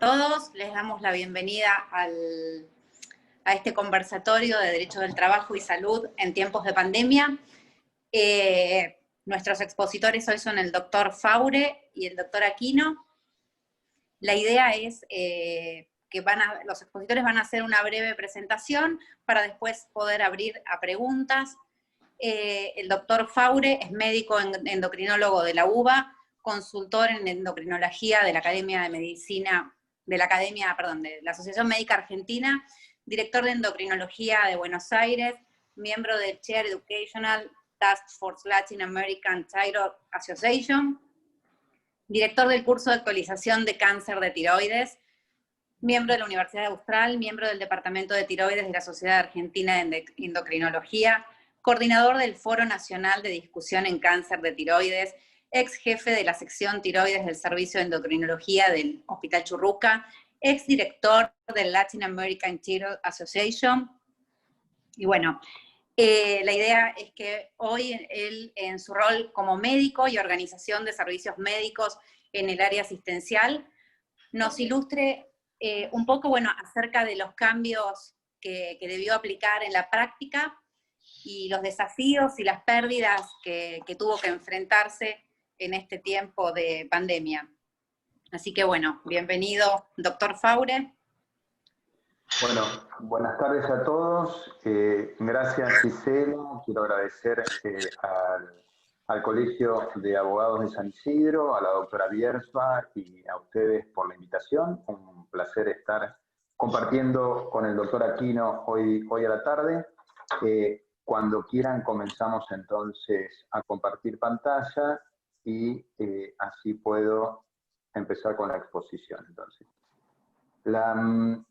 todos. Les damos la bienvenida a este conversatorio de Derechos del Trabajo y Salud en tiempos de pandemia. Nuestros expositores hoy son el doctor Faure y el doctor Aquino. La idea es que los expositores van a hacer una breve presentación para después poder abrir a preguntas. El doctor Faure es médico endocrinólogo de la UBA, consultor en endocrinología de la Academia de Medicina, de la Asociación Médica Argentina, director de endocrinología de Buenos Aires, miembro del Chair Educational Task Force Latin American Thyroid Association, director del curso de actualización de cáncer de tiroides, miembro de la Universidad de Austral, miembro del Departamento de Tiroides de la Sociedad Argentina de Endocrinología, coordinador del Foro Nacional de Discusión en Cáncer de Tiroides, ex jefe de la sección tiroides del Servicio de Endocrinología del Hospital Churruca, ex director del Latin American Thyroid Association. Y bueno, la idea es que hoy él, en su rol como médico y organización de servicios médicos en el área asistencial, nos ilustre un poco, acerca de los cambios que debió aplicar en la práctica y los desafíos y las pérdidas que tuvo que enfrentarse en este tiempo de pandemia. Así que bienvenido, doctor Faure. Bueno, buenas tardes a todos. Gracias, Gisela. Quiero agradecer al Colegio de Abogados de San Isidro, a la doctora Bierza y a ustedes por la invitación. Un placer estar compartiendo con el doctor Aquino hoy a la tarde. Cuando quieran comenzamos entonces a compartir pantalla y así puedo empezar con la exposición. Entonces, lo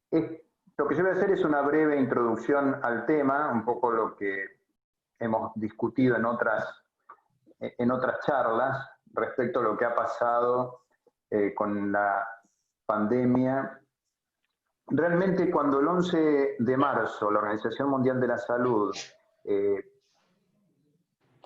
que yo voy a hacer es una breve introducción al tema, un poco lo que hemos discutido en otras charlas respecto a lo que ha pasado con la pandemia. Realmente cuando el 11 de marzo la Organización Mundial de la Salud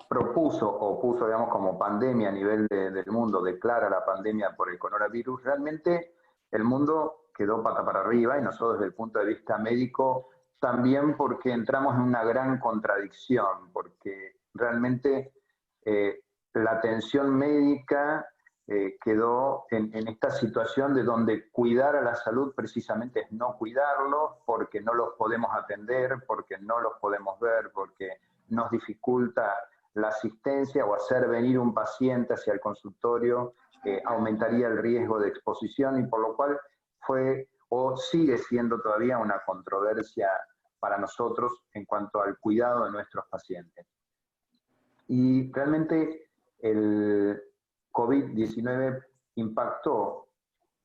propuso o puso, digamos, como pandemia a nivel del mundo, declara la pandemia por el coronavirus, realmente el mundo quedó pata para arriba y nosotros desde el punto de vista médico también, porque entramos en una gran contradicción, porque realmente la atención médica quedó en esta situación de donde cuidar a la salud precisamente es no cuidarlos, porque no los podemos atender, porque no los podemos ver, porque nos dificulta la asistencia o hacer venir un paciente hacia el consultorio aumentaría el riesgo de exposición y por lo cual fue o sigue siendo todavía una controversia para nosotros en cuanto al cuidado de nuestros pacientes. Y realmente el COVID-19 impactó,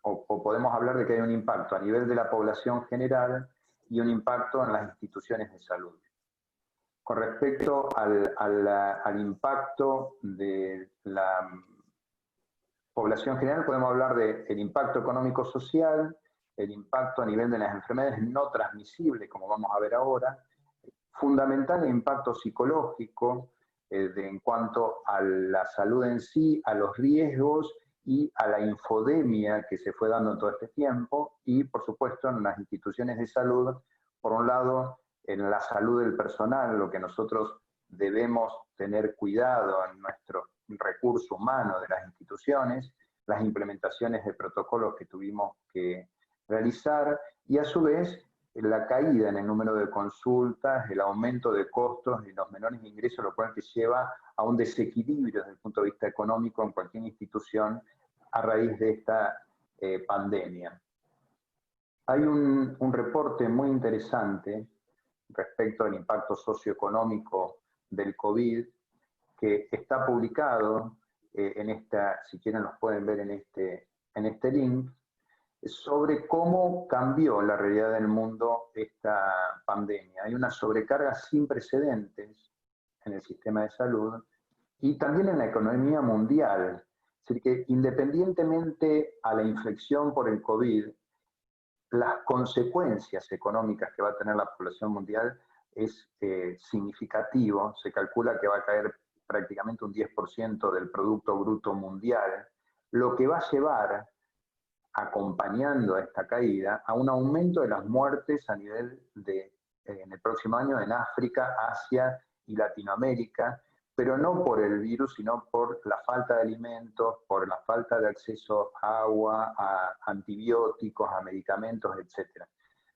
o podemos hablar de que hay un impacto a nivel de la población general y un impacto en las instituciones de salud. Con respecto al impacto de la población general, podemos hablar del impacto económico-social, el impacto a nivel de las enfermedades no transmisibles, como vamos a ver ahora, fundamental el impacto psicológico en cuanto a la salud en sí, a los riesgos y a la infodemia que se fue dando en todo este tiempo, y por supuesto en las instituciones de salud, por un lado, en la salud del personal, lo que nosotros debemos tener cuidado en nuestro recurso humano de las instituciones, las implementaciones de protocolos que tuvimos que realizar, y a su vez la caída en el número de consultas, el aumento de costos y los menores ingresos, lo cual que lleva a un desequilibrio desde el punto de vista económico en cualquier institución a raíz de esta pandemia. Hay un reporte muy interesante respecto al impacto socioeconómico del COVID, que está publicado si quieren los pueden ver en este link, sobre cómo cambió la realidad del mundo esta pandemia. Hay una sobrecarga sin precedentes en el sistema de salud y también en la economía mundial. Es decir, que independientemente a la infección por el COVID, las consecuencias económicas que va a tener la población mundial es significativo. Se calcula que va a caer prácticamente un 10% del Producto Bruto Mundial, lo que va a llevar acompañando a esta caída a un aumento de las muertes a nivel de, en el próximo año en África, Asia y Latinoamérica, pero no por el virus, sino por la falta de alimentos, por la falta de acceso a agua, a antibióticos, a medicamentos, etc.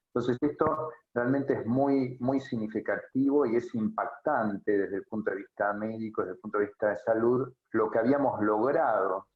Entonces esto realmente es muy, muy significativo y es impactante desde el punto de vista médico, desde el punto de vista de salud, lo que habíamos logrado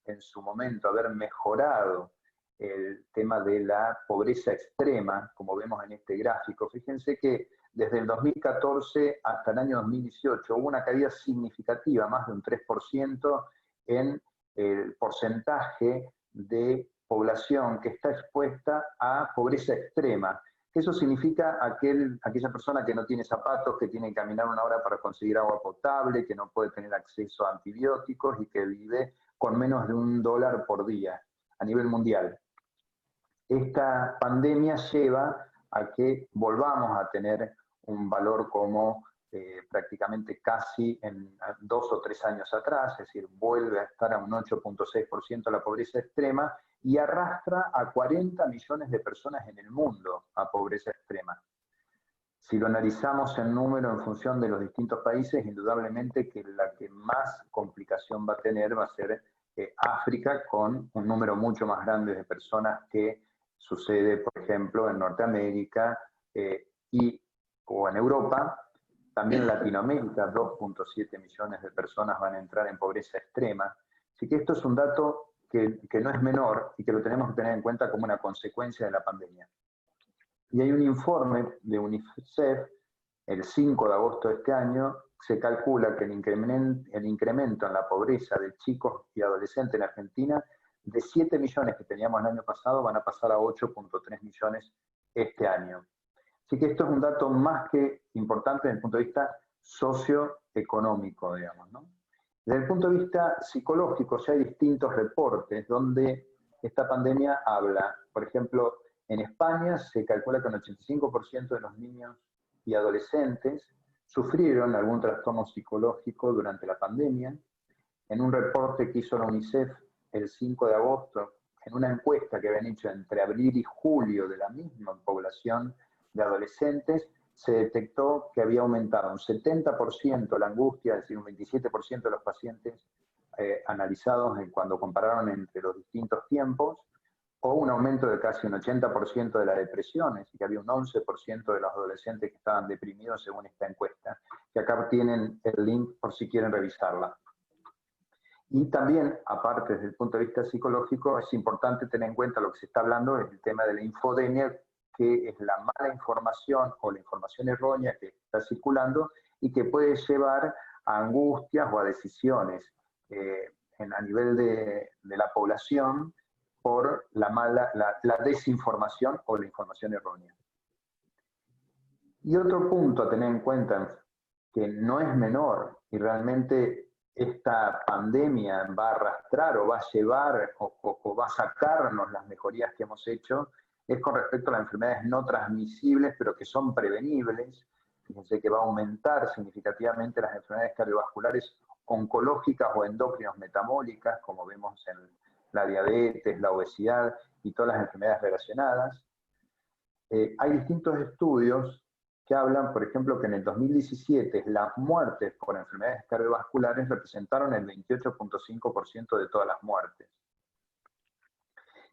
en su momento, haber mejorado el tema de la pobreza extrema, como vemos en este gráfico. Fíjense que desde el 2014 hasta el año 2018 hubo una caída significativa, más de un 3% en el porcentaje de población que está expuesta a pobreza extrema. Eso significa aquella persona que no tiene zapatos, que tiene que caminar una hora para conseguir agua potable, que no puede tener acceso a antibióticos y que vive con menos de $1 por día a nivel mundial. Esta pandemia lleva a que volvamos a tener un valor como prácticamente casi en 2 o 3 años atrás, es decir, vuelve a estar a un 8.6% la pobreza extrema y arrastra a 40 millones de personas en el mundo a pobreza extrema. Si lo analizamos en número en función de los distintos países, indudablemente que la que más complicación va a tener va a ser África, con un número mucho más grande de personas que sucede, por ejemplo, en Norteamérica o en Europa. También en Latinoamérica, 2.7 millones de personas van a entrar en pobreza extrema. Así que esto es un dato que no es menor y que lo tenemos que tener en cuenta como una consecuencia de la pandemia. Y hay un informe de UNICEF, el 5 de agosto de este año, se calcula que el incremento en la pobreza de chicos y adolescentes en Argentina, de 7 millones que teníamos el año pasado, van a pasar a 8.3 millones este año. Así que esto es un dato más que importante desde el punto de vista socioeconómico, digamos, ¿no? Desde el punto de vista psicológico, ya hay distintos reportes donde esta pandemia habla. Por ejemplo, en España se calcula que un 85% de los niños y adolescentes sufrieron algún trastorno psicológico durante la pandemia. En un reporte que hizo la UNICEF el 5 de agosto, en una encuesta que habían hecho entre abril y julio de la misma población de adolescentes, se detectó que había aumentado un 70% la angustia, es decir, un 27% de los pacientes analizados cuando compararon entre los distintos tiempos, o un aumento de casi un 80% de la depresión, es decir, que había un 11% de los adolescentes que estaban deprimidos según esta encuesta, que acá tienen el link por si quieren revisarla. Y también, aparte desde el punto de vista psicológico, es importante tener en cuenta lo que se está hablando, es el tema de la infodemia, que es la mala información o la información errónea que está circulando y que puede llevar a angustias o a decisiones a nivel de la población por la desinformación o la información errónea. Y otro punto a tener en cuenta, que no es menor, y realmente esta pandemia va a arrastrar o va a llevar o va a sacarnos las mejorías que hemos hecho, es con respecto a las enfermedades no transmisibles, pero que son prevenibles. Fíjense que va a aumentar significativamente las enfermedades cardiovasculares oncológicas o endocrinos metabólicas, como vemos en la diabetes, la obesidad y todas las enfermedades relacionadas. Hay distintos estudios que hablan, por ejemplo, que en el 2017 las muertes por enfermedades cardiovasculares representaron el 28.5% de todas las muertes.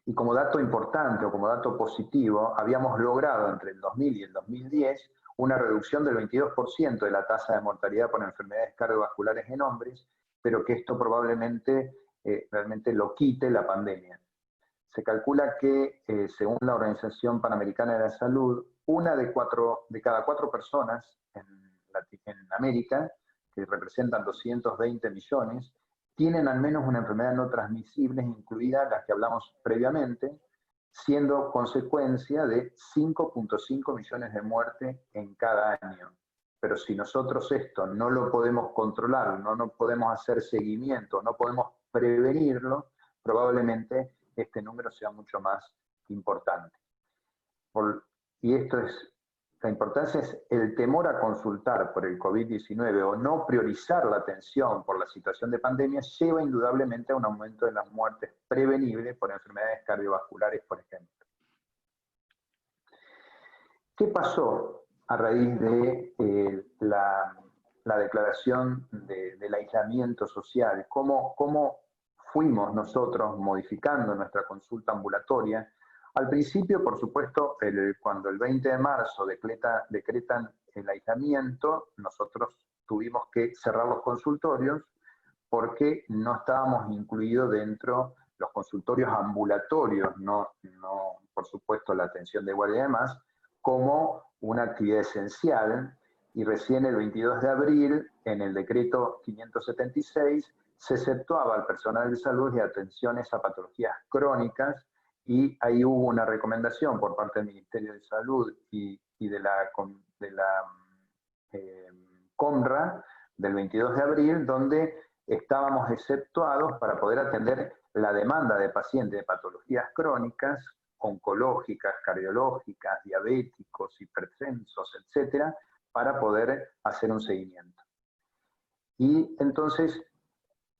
Y como dato importante o como dato positivo, habíamos logrado entre el 2000 y el 2010 una reducción del 22% de la tasa de mortalidad por enfermedades cardiovasculares en hombres, pero que esto probablemente realmente lo quite la pandemia. Se calcula que, según la Organización Panamericana de la Salud, una de cada cuatro personas en América, que representan 220 millones, tienen al menos una enfermedad no transmisible, incluidas las que hablamos previamente, siendo consecuencia de 5.5 millones de muertes en cada año. Pero si nosotros esto no lo podemos controlar, no podemos hacer seguimiento, no podemos prevenirlo, probablemente este número sea mucho más importante. Y esto es la importancia es el temor a consultar por el COVID-19 o no priorizar la atención por la situación de pandemia lleva indudablemente a un aumento de las muertes prevenibles por enfermedades cardiovasculares, por ejemplo. ¿Qué pasó a raíz de la declaración del aislamiento social? ¿Cómo fuimos nosotros modificando nuestra consulta ambulatoria? Al principio, por supuesto, cuando el 20 de marzo decretan el aislamiento, nosotros tuvimos que cerrar los consultorios porque no estábamos incluidos dentro de los consultorios ambulatorios, no por supuesto la atención de guardia y demás, como una actividad esencial, y recién el 22 de abril, en el decreto 576, se exceptuaba al personal de salud y atenciones a patologías crónicas, y ahí hubo una recomendación por parte del Ministerio de Salud y de la CONRA del 22 de abril, donde estábamos exceptuados para poder atender la demanda de pacientes de patologías crónicas, oncológicas, cardiológicas, diabéticos, hipertensos, etcétera, para poder hacer un seguimiento. Y entonces,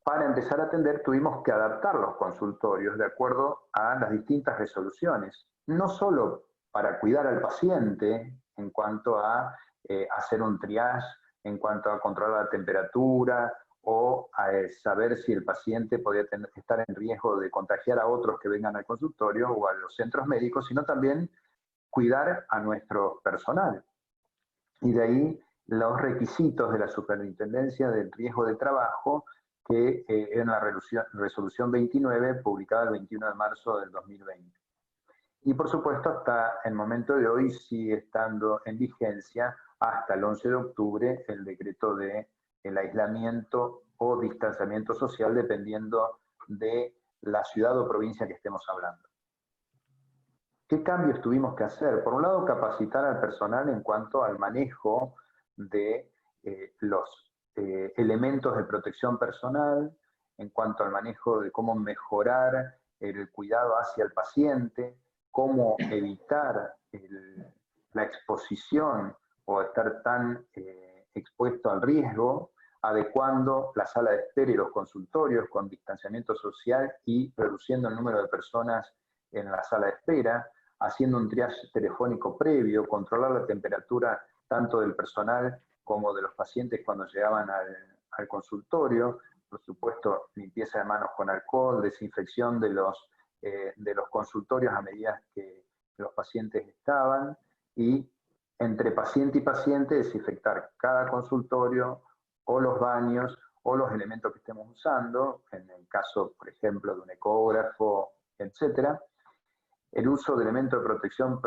para empezar a atender, tuvimos que adaptar los consultorios de acuerdo a las distintas resoluciones, no solo para cuidar al paciente en cuanto a hacer un triage, en cuanto a controlar la temperatura, o a saber si el paciente podía estar en riesgo de contagiar a otros que vengan al consultorio o a los centros médicos, sino también cuidar a nuestro personal. Y de ahí los requisitos de la Superintendencia del Riesgo de Trabajo, que es la resolución 29, publicada el 21 de marzo del 2020. Y por supuesto, hasta el momento de hoy sigue estando en vigencia hasta el 11 de octubre el decreto del aislamiento o distanciamiento social, dependiendo de la ciudad o provincia que estemos hablando. ¿Qué cambios tuvimos que hacer? Por un lado, capacitar al personal en cuanto al manejo de los elementos de protección personal, en cuanto al manejo de cómo mejorar el cuidado hacia el paciente, cómo evitar la exposición o estar tan expuesto al riesgo, adecuando la sala de espera y los consultorios con distanciamiento social y reduciendo el número de personas en la sala de espera, haciendo un triage telefónico previo, controlar la temperatura tanto del personal como de los pacientes cuando llegaban al consultorio, por supuesto limpieza de manos con alcohol, desinfección de los consultorios a medida que los pacientes estaban, y entre paciente y paciente desinfectar cada consultorio o los baños o los elementos que estemos usando, en el caso, por ejemplo, de un ecógrafo, etcétera. El uso de elementos de protección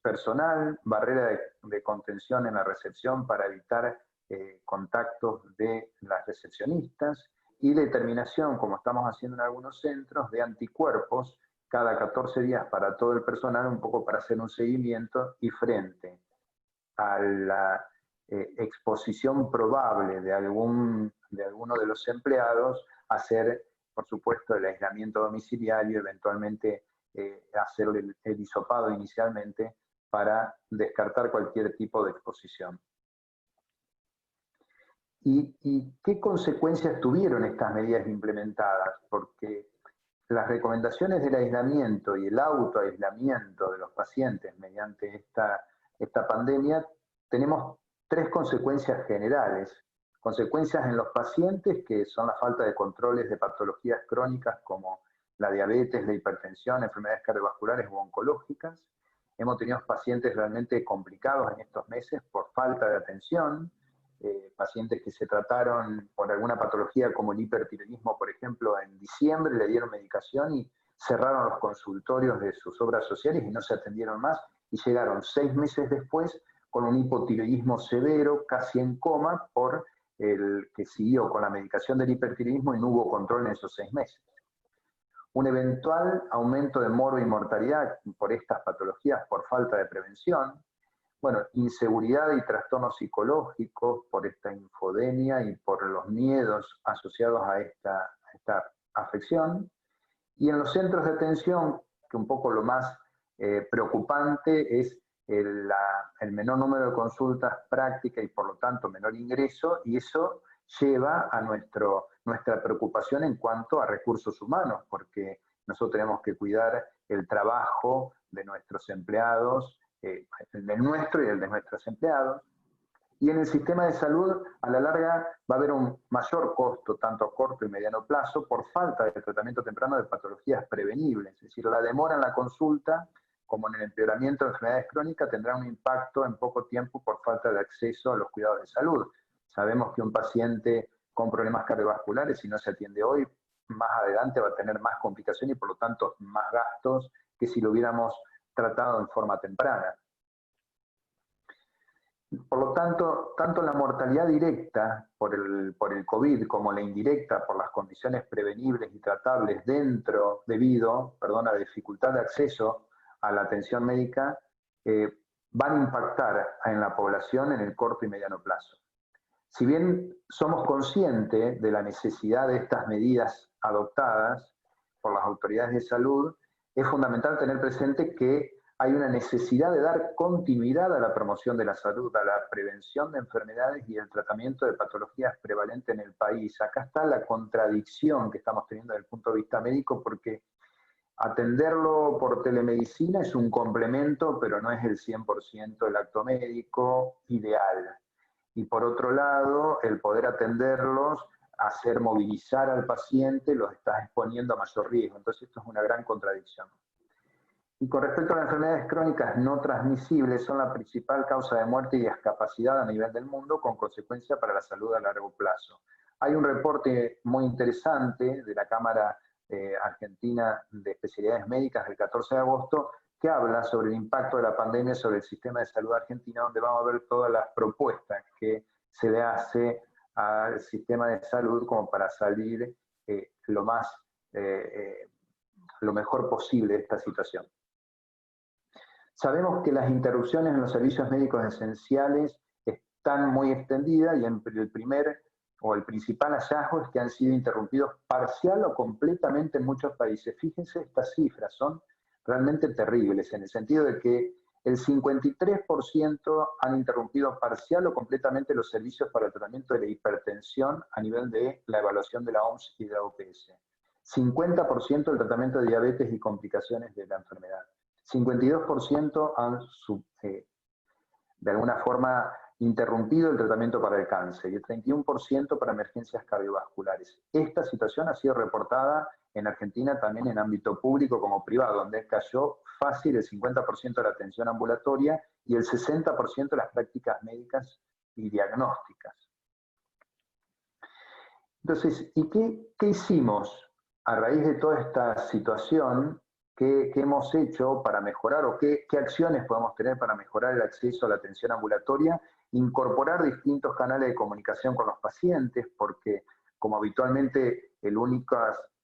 personal, barrera de contención en la recepción para evitar contactos de las recepcionistas, y determinación, como estamos haciendo en algunos centros, de anticuerpos cada 14 días para todo el personal, un poco para hacer un seguimiento, y frente a la exposición probable de alguno de los empleados, hacer, por supuesto, el aislamiento domiciliario, eventualmente hacer el hisopado inicialmente para descartar cualquier tipo de exposición. ¿Y qué consecuencias tuvieron estas medidas implementadas? Porque las recomendaciones del aislamiento y el autoaislamiento de los pacientes mediante esta pandemia, tenemos tres consecuencias generales. Consecuencias en los pacientes, que son la falta de controles de patologías crónicas como la diabetes, la hipertensión, enfermedades cardiovasculares o oncológicas. Hemos tenido pacientes realmente complicados en estos meses por falta de atención, pacientes que se trataron por alguna patología como el hipertiroidismo, por ejemplo, en diciembre, le dieron medicación y cerraron los consultorios de sus obras sociales y no se atendieron más, y llegaron 6 meses después con un hipotiroidismo severo, casi en coma, por el que siguió con la medicación del hipertiroidismo y no hubo control en esos 6 meses. Un eventual aumento de morbo y mortalidad por estas patologías por falta de prevención. Bueno, inseguridad y trastornos psicológicos por esta infodemia y por los miedos asociados a esta afección. Y en los centros de atención, que un poco lo más preocupante es el menor número de consultas prácticas y por lo tanto menor ingreso, y eso lleva a nuestra preocupación en cuanto a recursos humanos, porque nosotros tenemos que cuidar el trabajo de nuestros empleados, el del nuestro y el de nuestros empleados. Y en el sistema de salud, a la larga, va a haber un mayor costo, tanto a corto y mediano plazo, por falta de tratamiento temprano de patologías prevenibles. Es decir, la demora en la consulta, como en el empeoramiento de enfermedades crónicas, tendrá un impacto en poco tiempo por falta de acceso a los cuidados de salud. Sabemos que un paciente con problemas cardiovasculares, si no se atiende hoy, más adelante va a tener más complicaciones y por lo tanto más gastos que si lo hubiéramos tratado en forma temprana. Por lo tanto, tanto la mortalidad directa por el COVID como la indirecta por las condiciones prevenibles y tratables debido a la dificultad de acceso a la atención médica, van a impactar en la población en el corto y mediano plazo. Si bien somos conscientes de la necesidad de estas medidas adoptadas por las autoridades de salud, es fundamental tener presente que hay una necesidad de dar continuidad a la promoción de la salud, a la prevención de enfermedades y el tratamiento de patologías prevalentes en el país. Acá está la contradicción que estamos teniendo desde el punto de vista médico, porque atenderlo por telemedicina es un complemento, pero no es el 100% del acto médico ideal. Y por otro lado, el poder atenderlos, hacer movilizar al paciente, los está exponiendo a mayor riesgo. Entonces esto es una gran contradicción. Y con respecto a las enfermedades crónicas no transmisibles, son la principal causa de muerte y discapacidad a nivel del mundo, con consecuencia para la salud a largo plazo. Hay un reporte muy interesante de la Cámara Argentina de Especialidades Médicas del 14 de agosto, que habla sobre el impacto de la pandemia sobre el sistema de salud argentino, donde vamos a ver todas las propuestas que se le hace al sistema de salud como para salir lo mejor posible de esta situación. Sabemos que las interrupciones en los servicios médicos esenciales están muy extendidas y el principal hallazgo es que han sido interrumpidos parcial o completamente en muchos países. Fíjense, estas cifras son realmente terribles, en el sentido de que el 53% han interrumpido parcial o completamente los servicios para el tratamiento de la hipertensión a nivel de la evaluación de la OMS y de la OPS. 50% el tratamiento de diabetes y complicaciones de la enfermedad. 52% han, de alguna forma, interrumpido el tratamiento para el cáncer y el 31% para emergencias cardiovasculares. Esta situación ha sido reportada en Argentina también en ámbito público como privado, donde cayó fácil el 50% de la atención ambulatoria y el 60% de las prácticas médicas y diagnósticas. Entonces, ¿y qué hicimos a raíz de toda esta situación? ¿Qué hemos hecho para mejorar o qué acciones podemos tener para mejorar el acceso a la atención ambulatoria? Incorporar distintos canales de comunicación con los pacientes, porque como habitualmente el único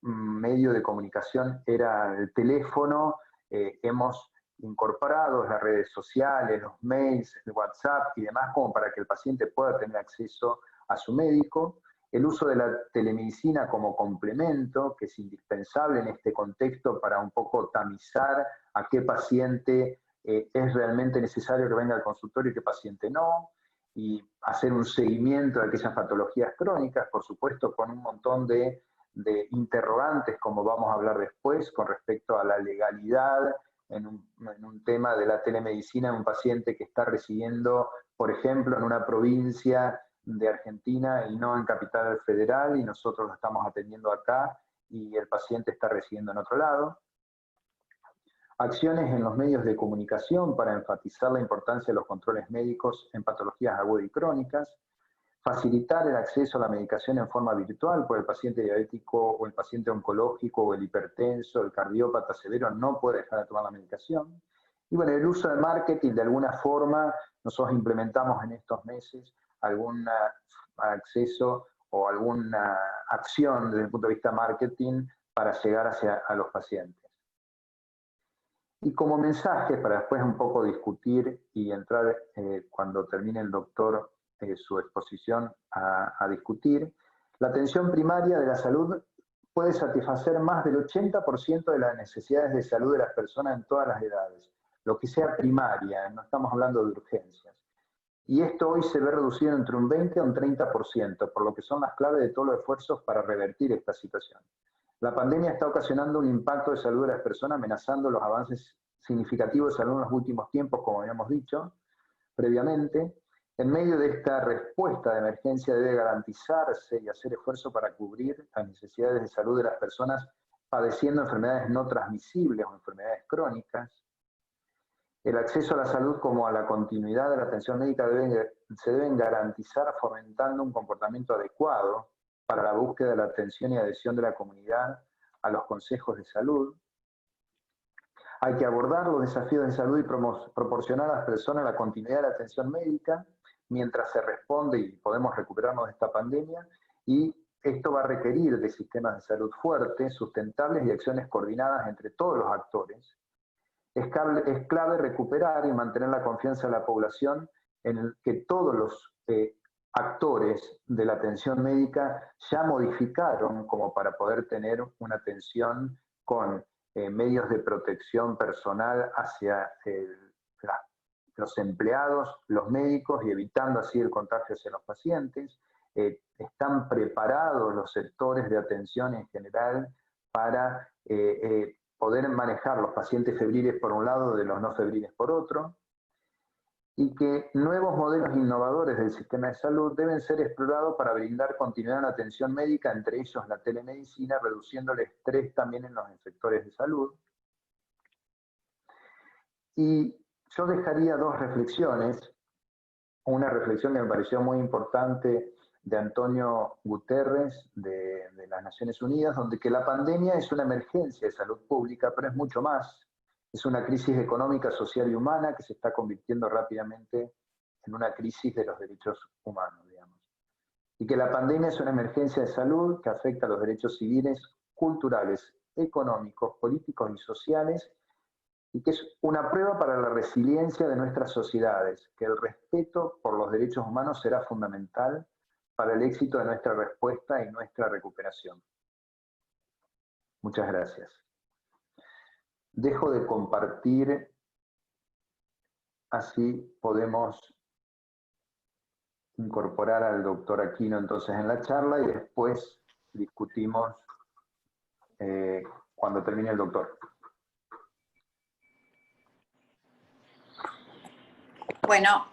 medio de comunicación era el teléfono, hemos incorporado las redes sociales, los mails, el WhatsApp y demás, como para que el paciente pueda tener acceso a su médico. El uso de la telemedicina como complemento, que es indispensable en este contexto para un poco tamizar a qué paciente es realmente necesario que venga al consultorio y qué paciente no, y hacer un seguimiento de aquellas patologías crónicas, por supuesto, con un montón de interrogantes, como vamos a hablar después, con respecto a la legalidad en un tema de la telemedicina en un paciente que está residiendo, por ejemplo, en una provincia de Argentina y no en Capital Federal, y nosotros lo estamos atendiendo acá y el paciente está residiendo en otro lado. Acciones en los medios de comunicación para enfatizar la importancia de los controles médicos en patologías agudas y crónicas. Facilitar el acceso a la medicación en forma virtual, porque el paciente diabético o el paciente oncológico o el hipertenso, el cardiópata severo no puede dejar de tomar la medicación. Y bueno, el uso de marketing, de alguna forma, nosotros implementamos en estos meses algún acceso o alguna acción desde el punto de vista marketing para llegar a los pacientes. Y como mensaje, para después un poco discutir y entrar cuando termine el doctor su exposición a discutir, la atención primaria de la salud puede satisfacer más del 80% de las necesidades de salud de las personas en todas las edades. lo que sea primaria, no estamos hablando de urgencias. Y esto hoy se ve reducido entre un 20 a un 30%, por lo que son las claves de todos los esfuerzos para revertir esta situación. La pandemia está ocasionando un impacto de salud de las personas, amenazando los avances significativos de salud en los últimos tiempos, como habíamos dicho previamente. En medio de esta respuesta de emergencia debe garantizarse y hacer esfuerzo para cubrir las necesidades de salud de las personas padeciendo enfermedades no transmisibles o enfermedades crónicas. El acceso a la salud como a la continuidad de la atención médica se deben garantizar fomentando un comportamiento adecuado para la búsqueda de la atención y adhesión de la comunidad a los consejos de salud. Hay que abordar los desafíos de salud y proporcionar a las personas la continuidad de la atención médica mientras se responde y podemos recuperarnos de esta pandemia, y esto va a requerir de sistemas de salud fuertes, sustentables y acciones coordinadas entre todos los actores. Es clave recuperar y mantener la confianza de la población en el que todos los actores de la atención médica ya modificaron como para poder tener una atención con medios de protección personal hacia los empleados, los médicos, y evitando así el contagio hacia los pacientes. Están preparados los sectores de atención en general para poder manejar los pacientes febriles por un lado, de los no febriles por otro, y que nuevos modelos innovadores del sistema de salud deben ser explorados para brindar continuidad a la atención médica, entre ellos la telemedicina, reduciendo el estrés también en los sectores de salud. Y yo dejaría dos reflexiones. Una reflexión que me pareció muy importante de Antonio Guterres, de las Naciones Unidas, donde que la pandemia es una emergencia de salud pública, pero es mucho más. Es una crisis económica, social y humana que se está convirtiendo rápidamente en una crisis de los derechos humanos, digamos. Y que la pandemia es una emergencia de salud que afecta a los derechos civiles, culturales, económicos, políticos y sociales, y que es una prueba para la resiliencia de nuestras sociedades, que el respeto por los derechos humanos será fundamental para el éxito de nuestra respuesta y nuestra recuperación. Muchas gracias. Dejo de compartir, así podemos incorporar al doctor Aquino entonces en la charla y después discutimos cuando termine el doctor. Bueno,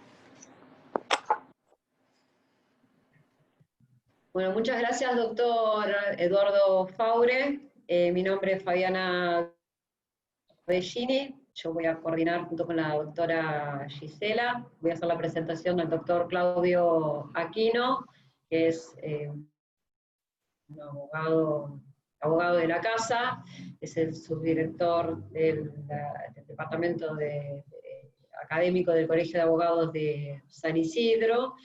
muchas gracias, doctor Eduardo Faure. Mi nombre es Fabiana Bellini. Yo voy a coordinar junto con la doctora Gisela. Voy a hacer la presentación del doctor Claudio Aquino, que es un abogado de la casa, es el subdirector del departamento académico del Colegio de Abogados de San Isidro.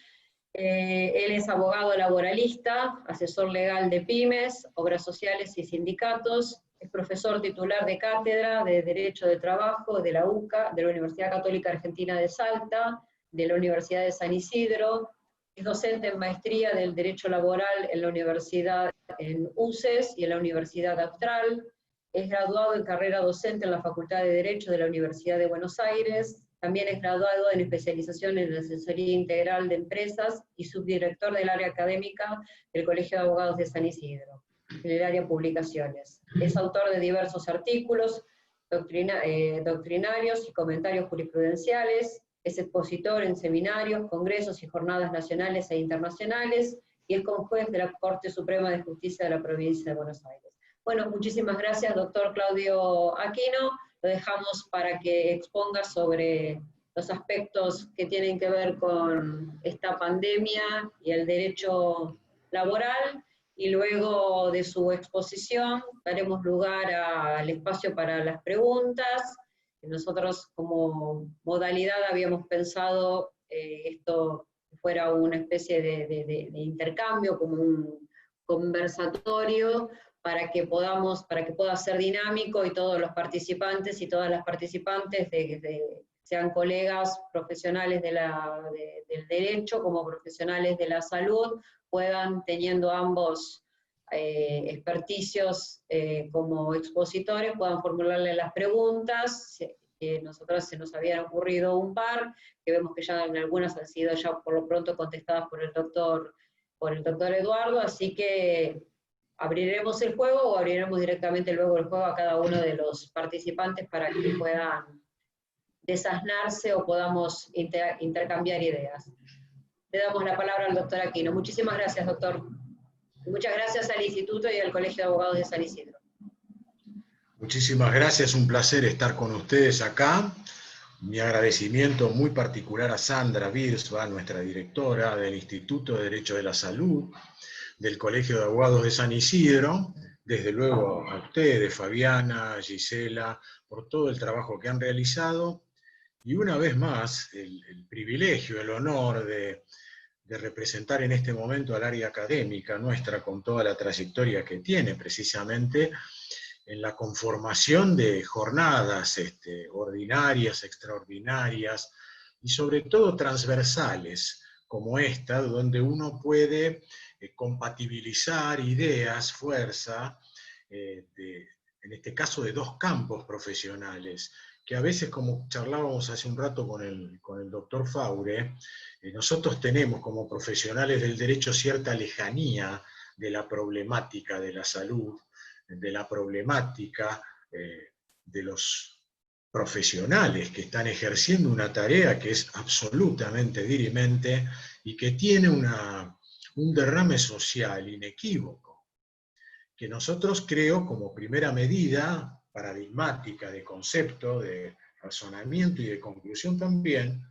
Él es abogado laboralista, asesor legal de pymes, obras sociales y sindicatos, es profesor titular de cátedra de Derecho de Trabajo de la UCA, de la Universidad Católica Argentina de Salta, de la Universidad de San Isidro, es docente en maestría del Derecho Laboral en la Universidad en UCES y en la Universidad Austral, es graduado en carrera docente en la Facultad de Derecho de la Universidad de Buenos Aires, también es graduado en especialización en asesoría integral de empresas y subdirector del área académica del Colegio de Abogados de San Isidro, en el área publicaciones. Es autor de diversos artículos doctrinarios y comentarios jurisprudenciales, es expositor en seminarios, congresos y jornadas nacionales e internacionales, y es conjuez de la Corte Suprema de Justicia de la Provincia de Buenos Aires. Bueno, muchísimas gracias, doctor Claudio Aquino. Lo dejamos para que exponga sobre los aspectos que tienen que ver con esta pandemia y el derecho laboral, y luego de su exposición daremos lugar al espacio para las preguntas. Nosotros como modalidad habíamos pensado esto fuera una especie de intercambio, como un conversatorio, para que pueda ser dinámico y todos los participantes y todas las participantes sean colegas profesionales del derecho como profesionales de la salud, puedan, teniendo ambos experticios como expositores, puedan formularle las preguntas, que nosotros se nos habían ocurrido un par, que vemos que ya en algunas han sido ya por lo pronto contestadas por el doctor Eduardo, así que abriremos el juego o abriremos directamente luego el juego a cada uno de los participantes para que puedan desasnarse o podamos intercambiar ideas. Le damos la palabra al doctor Aquino. Muchísimas gracias, doctor. Y muchas gracias al Instituto y al Colegio de Abogados de San Isidro. Muchísimas gracias, un placer estar con ustedes acá. Mi agradecimiento muy particular a Sandra Birsva, nuestra directora del Instituto de Derecho de la Salud, del Colegio de Abogados de San Isidro, desde luego a ustedes, Fabiana, Gisela, por todo el trabajo que han realizado, y una vez más el privilegio, el honor de representar en este momento al área académica nuestra con toda la trayectoria que tiene precisamente en la conformación de jornadas ordinarias, extraordinarias y sobre todo transversales como esta, donde uno puede compatibilizar ideas, fuerza, en este caso de dos campos profesionales, que a veces, como charlábamos hace un rato con el doctor Faure, nosotros tenemos como profesionales del derecho cierta lejanía de la problemática de la salud, de la problemática de los profesionales que están ejerciendo una tarea que es absolutamente dirimente y que tiene un derrame social inequívoco, que nosotros creo como primera medida paradigmática de concepto, de razonamiento y de conclusión también,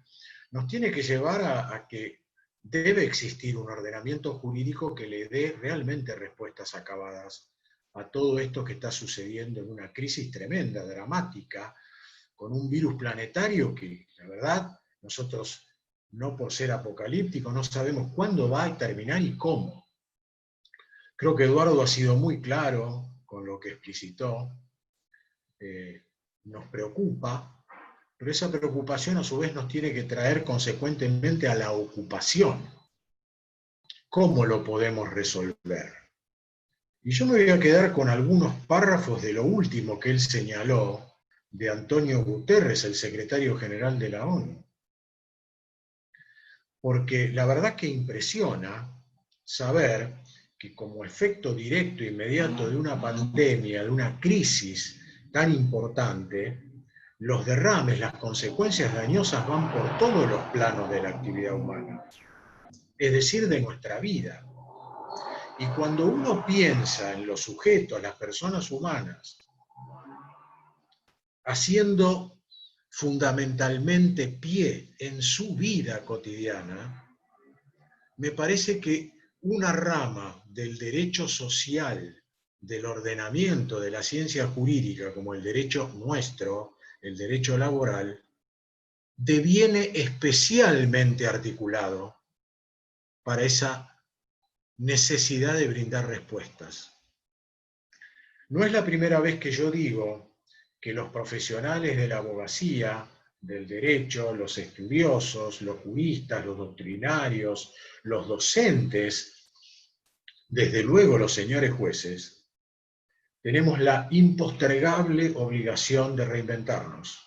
nos tiene que llevar a que debe existir un ordenamiento jurídico que le dé realmente respuestas acabadas a todo esto que está sucediendo en una crisis tremenda, dramática, con un virus planetario que, la verdad, nosotros, no por ser apocalípticos, no sabemos cuándo va a terminar y cómo. Creo que Eduardo ha sido muy claro con lo que explicitó. Nos preocupa, pero esa preocupación a su vez nos tiene que traer consecuentemente a la ocupación. ¿Cómo lo podemos resolver? Y yo me voy a quedar con algunos párrafos de lo último que él señaló de Antonio Guterres, el secretario general de la ONU. Porque la verdad que impresiona saber que como efecto directo e inmediato de una pandemia, de una crisis tan importante, los derrames, las consecuencias dañosas van por todos los planos de la actividad humana, es decir, de nuestra vida. Y cuando uno piensa en los sujetos, las personas humanas, haciendo fundamentalmente pie en su vida cotidiana, me parece que una rama del derecho social, del ordenamiento de la ciencia jurídica, como el derecho nuestro, el derecho laboral, deviene especialmente articulado para esa necesidad de brindar respuestas. No es la primera vez que yo digo que los profesionales de la abogacía, del derecho, los estudiosos, los juristas, los doctrinarios, los docentes, desde luego los señores jueces, tenemos la impostergable obligación de reinventarnos.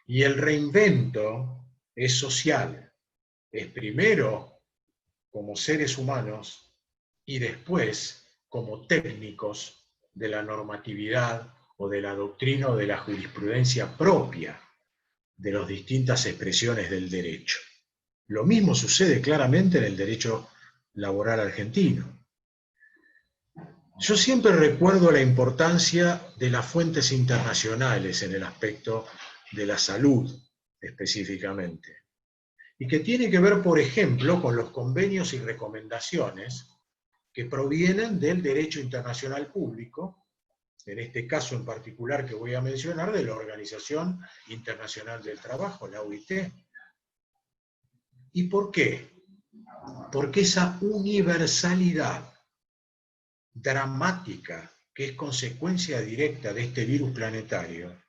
Y el reinvento es social, es primero como seres humanos y después como técnicos de la normatividad o de la doctrina o de la jurisprudencia propia de las distintas expresiones del derecho. Lo mismo sucede claramente en el derecho laboral argentino. Yo siempre recuerdo la importancia de las fuentes internacionales en el aspecto de la salud específicamente, y que tiene que ver, por ejemplo, con los convenios y recomendaciones que provienen del derecho internacional público, en este caso en particular que voy a mencionar, de la Organización Internacional del Trabajo, la OIT. ¿Y por qué? Porque esa universalidad dramática que es consecuencia directa de este virus planetario,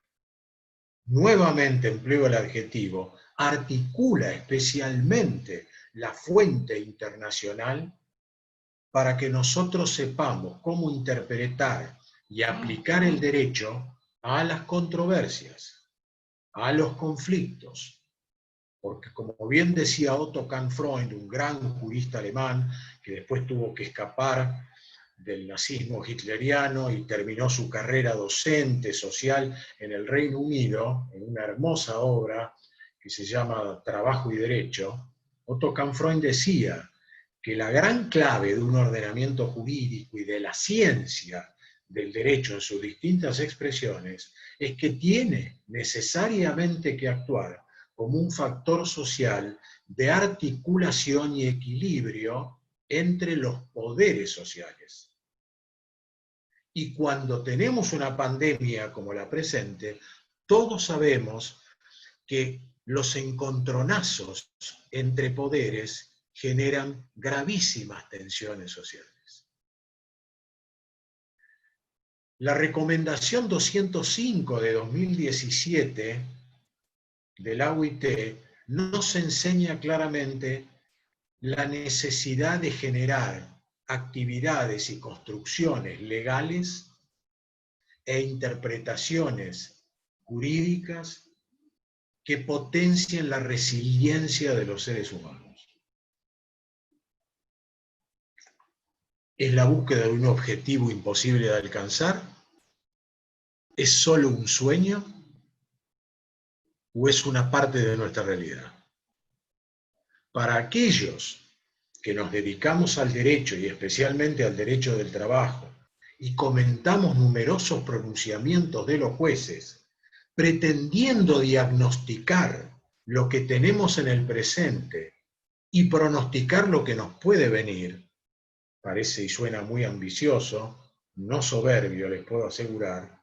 nuevamente empleo el adjetivo, articula especialmente la fuente internacional para que nosotros sepamos cómo interpretar y aplicar el derecho a las controversias. a los conflictos. Porque como bien decía Otto Kahn-Freund, un gran jurista alemán, que después tuvo que escapar del nazismo hitleriano y terminó su carrera docente, social, en el Reino Unido, en una hermosa obra que se llama Trabajo y Derecho, Otto Kahn-Freund decía que la gran clave de un ordenamiento jurídico y de la ciencia del derecho en sus distintas expresiones es que tiene necesariamente que actuar como un factor social de articulación y equilibrio entre los poderes sociales. Y cuando tenemos una pandemia como la presente, todos sabemos que los encontronazos entre poderes generan gravísimas tensiones sociales. La recomendación 205 de 2017 de la OIT nos enseña claramente la necesidad de generar actividades y construcciones legales e interpretaciones jurídicas que potencien la resiliencia de los seres humanos. ¿Es la búsqueda de un objetivo imposible de alcanzar? ¿Es solo un sueño? ¿O es una parte de nuestra realidad? Para aquellos que nos dedicamos al derecho y especialmente al derecho del trabajo y comentamos numerosos pronunciamientos de los jueces pretendiendo diagnosticar lo que tenemos en el presente y pronosticar lo que nos puede venir, parece y suena muy ambicioso, no soberbio, les puedo asegurar,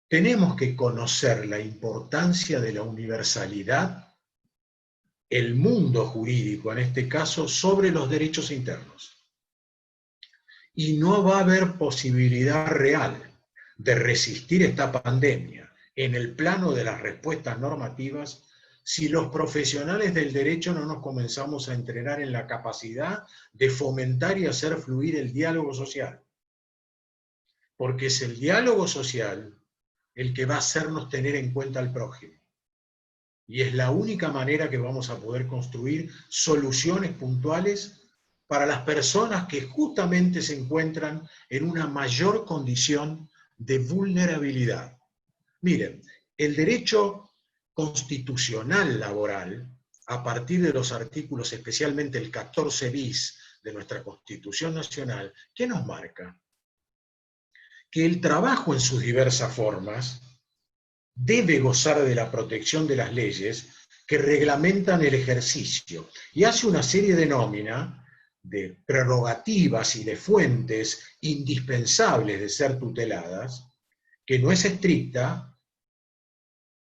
tenemos que conocer la importancia de la universalidad, el mundo jurídico en este caso, sobre los derechos internos. Y no va a haber posibilidad real de resistir esta pandemia en el plano de las respuestas normativas si los profesionales del derecho no nos comenzamos a entrenar en la capacidad de fomentar y hacer fluir el diálogo social. Porque es el diálogo social el que va a hacernos tener en cuenta al prójimo. Y es la única manera que vamos a poder construir soluciones puntuales para las personas que justamente se encuentran en una mayor condición de vulnerabilidad. Miren, el derecho constitucional laboral, a partir de los artículos, especialmente el 14 bis de nuestra Constitución Nacional, ¿qué nos marca? Que el trabajo en sus diversas formas debe gozar de la protección de las leyes que reglamentan el ejercicio y hace una serie de nómina de prerrogativas y de fuentes indispensables de ser tuteladas, que no es estricta,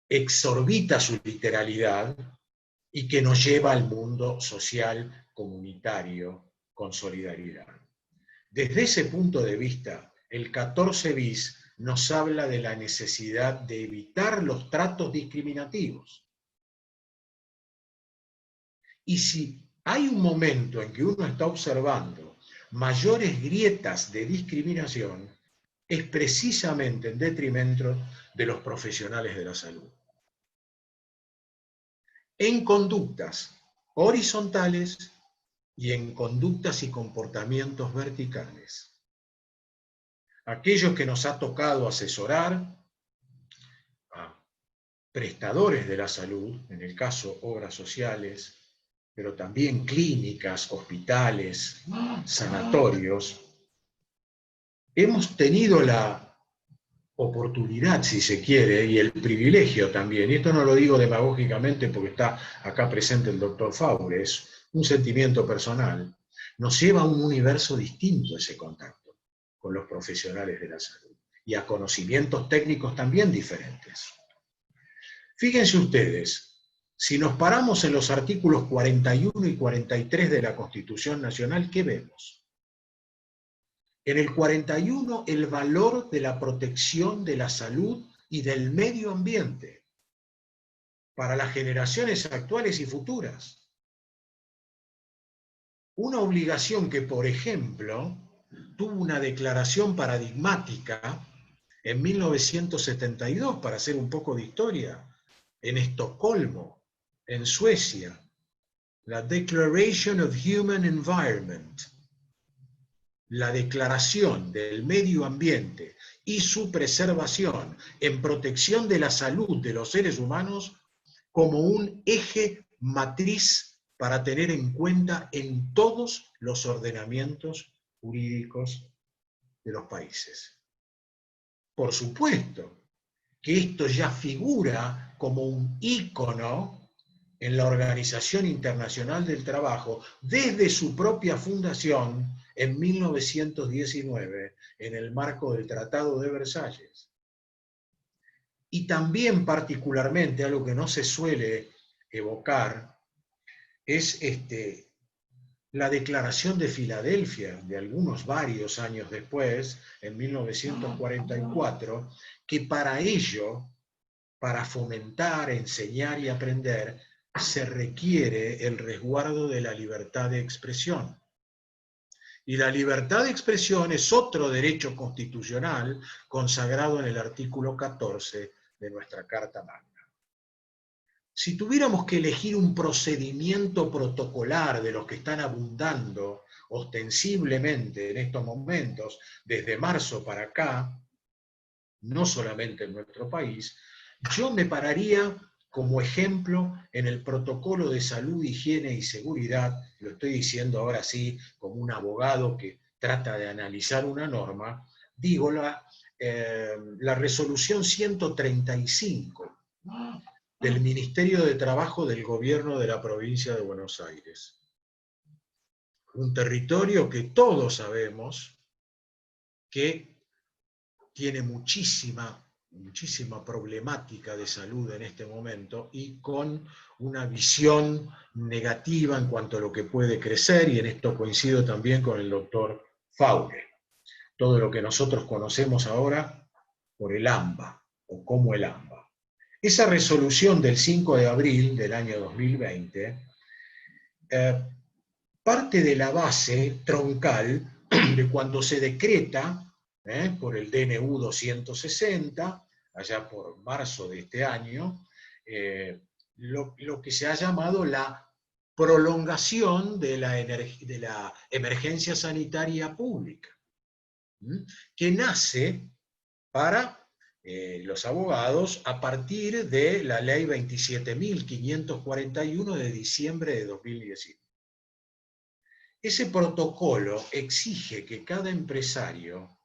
exorbita su literalidad y que nos lleva al mundo social comunitario con solidaridad. Desde ese punto de vista, el 14 bis nos habla de la necesidad de evitar los tratos discriminativos. Y si hay un momento en que uno está observando mayores grietas de discriminación, es precisamente en detrimento de los profesionales de la salud. En conductas horizontales y en conductas y comportamientos verticales. Aquellos que nos ha tocado asesorar a prestadores de la salud, en el caso obras sociales, pero también clínicas, hospitales, sanatorios, hemos tenido la oportunidad, si se quiere, y el privilegio también, y esto no lo digo demagógicamente porque está acá presente el doctor Faure, es un sentimiento personal, nos lleva a un universo distinto ese contacto con los profesionales de la salud, y a conocimientos técnicos también diferentes. Fíjense ustedes, si nos paramos en los artículos 41 y 43 de la Constitución Nacional, ¿qué vemos? En el 41, el valor de la protección de la salud y del medio ambiente para las generaciones actuales y futuras. Una obligación que, por ejemplo, tuvo una declaración paradigmática en 1972, para hacer un poco de historia, en Estocolmo, en Suecia, la Declaration of Human Environment, la Declaración del Medio Ambiente y su preservación en protección de la salud de los seres humanos como un eje matriz para tener en cuenta en todos los ordenamientos jurídicos de los países. Por supuesto que esto ya figura como un ícono en la Organización Internacional del Trabajo desde su propia fundación en 1919, en el marco del Tratado de Versalles. Y también particularmente, algo que no se suele evocar, es la Declaración de Filadelfia, de varios años después, en 1944, que para ello, para fomentar, enseñar y aprender, se requiere el resguardo de la libertad de expresión. Y la libertad de expresión es otro derecho constitucional consagrado en el artículo 14 de nuestra Carta Magna. Si tuviéramos que elegir un procedimiento protocolar de los que están abundando ostensiblemente en estos momentos, desde marzo para acá, no solamente en nuestro país, yo me pararía como ejemplo en el protocolo de salud, higiene y seguridad, lo estoy diciendo ahora sí como un abogado que trata de analizar una norma, digo la resolución 135 del Ministerio de Trabajo del Gobierno de la Provincia de Buenos Aires. Un territorio que todos sabemos que tiene muchísima problemática de salud en este momento y con una visión negativa en cuanto a lo que puede crecer, y en esto coincido también con el doctor Faure. Todo lo que nosotros conocemos ahora por el AMBA, o como el AMBA. Esa resolución del 5 de abril del año 2020 parte de la base troncal de cuando se decreta por el DNU 260, allá por marzo de este año, lo que se ha llamado la prolongación de la emergencia sanitaria pública, que nace para los abogados a partir de la ley 27.541 de diciembre de 2019. Ese protocolo exige que cada empresario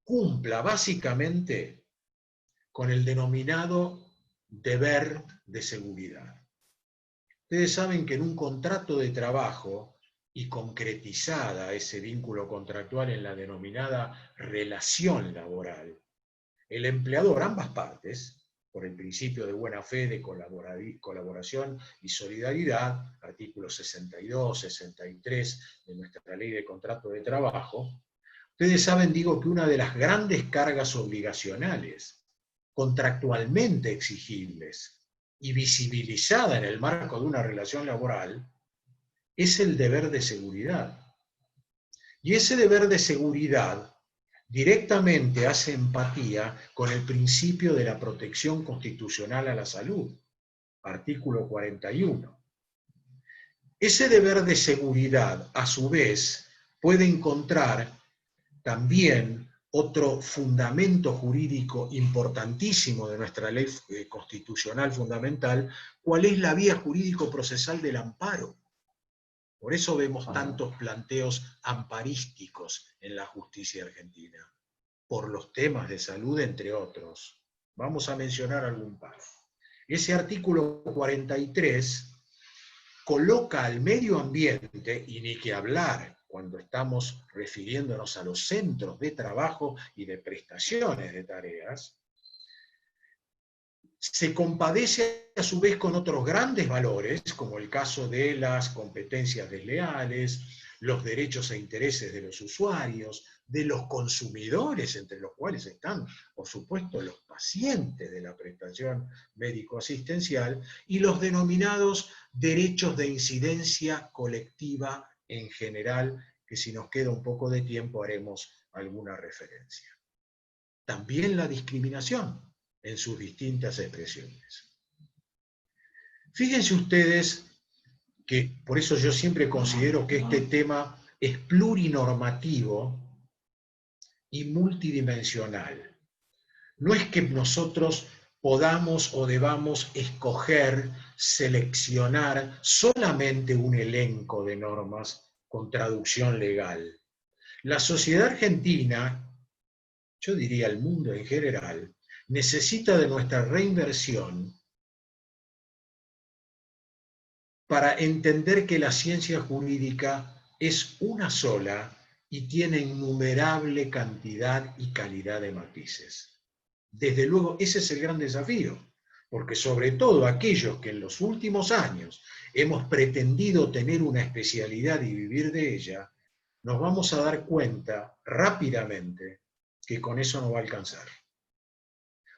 cumpla básicamente con el denominado deber de seguridad. Ustedes saben que en un contrato de trabajo, y concretizada ese vínculo contractual en la denominada relación laboral, el empleador, ambas partes, por el principio de buena fe, de colaboración y solidaridad, artículos 62, 63 de nuestra ley de contrato de trabajo, ustedes saben, digo, que una de las grandes cargas obligacionales contractualmente exigibles y visibilizada en el marco de una relación laboral es el deber de seguridad. Y ese deber de seguridad directamente hace empatía con el principio de la protección constitucional a la salud, artículo 41. Ese deber de seguridad, a su vez, puede encontrar también otro fundamento jurídico importantísimo de nuestra ley constitucional fundamental, cuál es la vía jurídico-procesal del amparo. Por eso vemos tantos planteos amparísticos en la justicia argentina, por los temas de salud, entre otros. Vamos a mencionar algún par. Ese artículo 43 coloca al medio ambiente, y ni que hablar cuando estamos refiriéndonos a los centros de trabajo y de prestaciones de tareas, se compadece a su vez con otros grandes valores, como el caso de las competencias desleales, los derechos e intereses de los usuarios, de los consumidores, entre los cuales están, por supuesto, los pacientes de la prestación médico-asistencial, y los denominados derechos de incidencia colectiva en general, que si nos queda un poco de tiempo haremos alguna referencia. También la discriminación en sus distintas expresiones. Fíjense ustedes que, por eso yo siempre considero que este tema es plurinormativo y multidimensional. No es que nosotros podamos o debamos escoger, seleccionar solamente un elenco de normas con traducción legal. La sociedad argentina, yo diría el mundo en general, necesita de nuestra reinversión para entender que la ciencia jurídica es una sola y tiene innumerable cantidad y calidad de matices. Desde luego, ese es el gran desafío, porque sobre todo aquellos que en los últimos años hemos pretendido tener una especialidad y vivir de ella, nos vamos a dar cuenta rápidamente que con eso no va a alcanzar.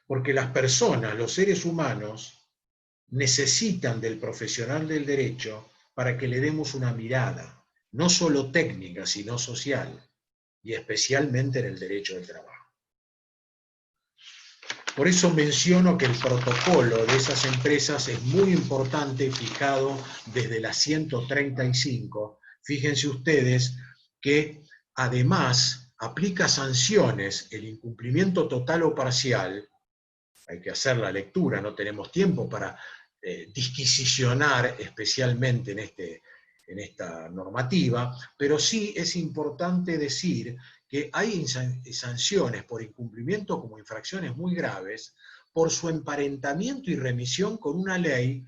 Porque las personas, los seres humanos, necesitan del profesional del derecho para que le demos una mirada, no solo técnica, sino social, y especialmente en el derecho del trabajo. Por eso menciono que el protocolo de esas empresas es muy importante, fijado desde la 135. Fíjense ustedes que además aplica sanciones, el incumplimiento total o parcial. Hay que hacer la lectura, no tenemos tiempo para disquisicionar especialmente en esta normativa, pero sí es importante decir que hay sanciones por incumplimiento como infracciones muy graves por su emparentamiento y remisión con una ley,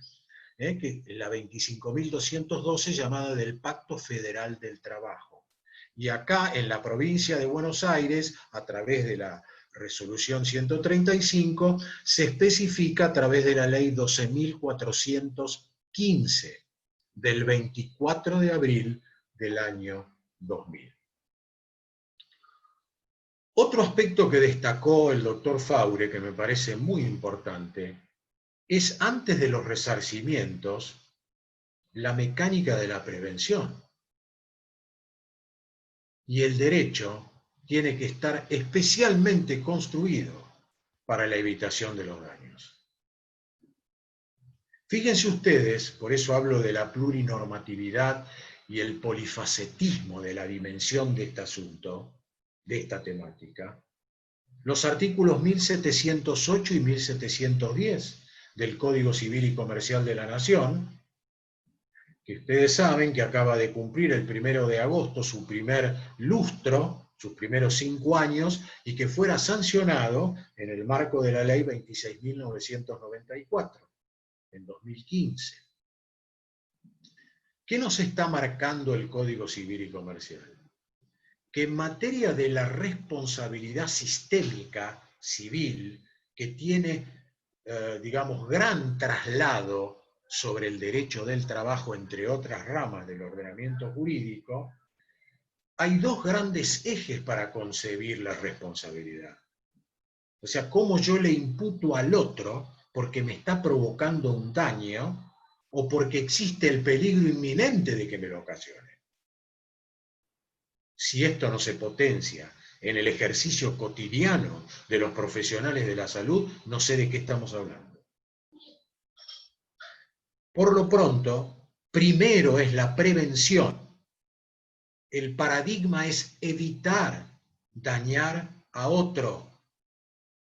que la 25.212, llamada del Pacto Federal del Trabajo. Y acá en la provincia de Buenos Aires, a través de la Resolución 135, se especifica a través de la Ley 12.415 del 24 de abril del año 2000. Otro aspecto que destacó el doctor Faure, que me parece muy importante, es antes de los resarcimientos, la mecánica de la prevención. Y el derecho tiene que estar especialmente construido para la evitación de los daños. Fíjense ustedes, por eso hablo de la plurinormatividad y el polifacetismo de la dimensión de este asunto, de esta temática, los artículos 1708 y 1710 del Código Civil y Comercial de la Nación, que ustedes saben que acaba de cumplir el 1 de agosto su primer lustro, sus primeros 5 años, y que fuera sancionado en el marco de la Ley 26.994, en 2015. ¿Qué nos está marcando el Código Civil y Comercial? Que en materia de la responsabilidad sistémica civil, que tiene, digamos, gran traslado sobre el derecho del trabajo, entre otras ramas del ordenamiento jurídico, hay dos grandes ejes para concebir la responsabilidad. O sea, cómo yo le imputo al otro porque me está provocando un daño o porque existe el peligro inminente de que me lo ocasione. Si esto no se potencia en el ejercicio cotidiano de los profesionales de la salud, no sé de qué estamos hablando. Por lo pronto, primero es la prevención. El paradigma es evitar dañar a otro,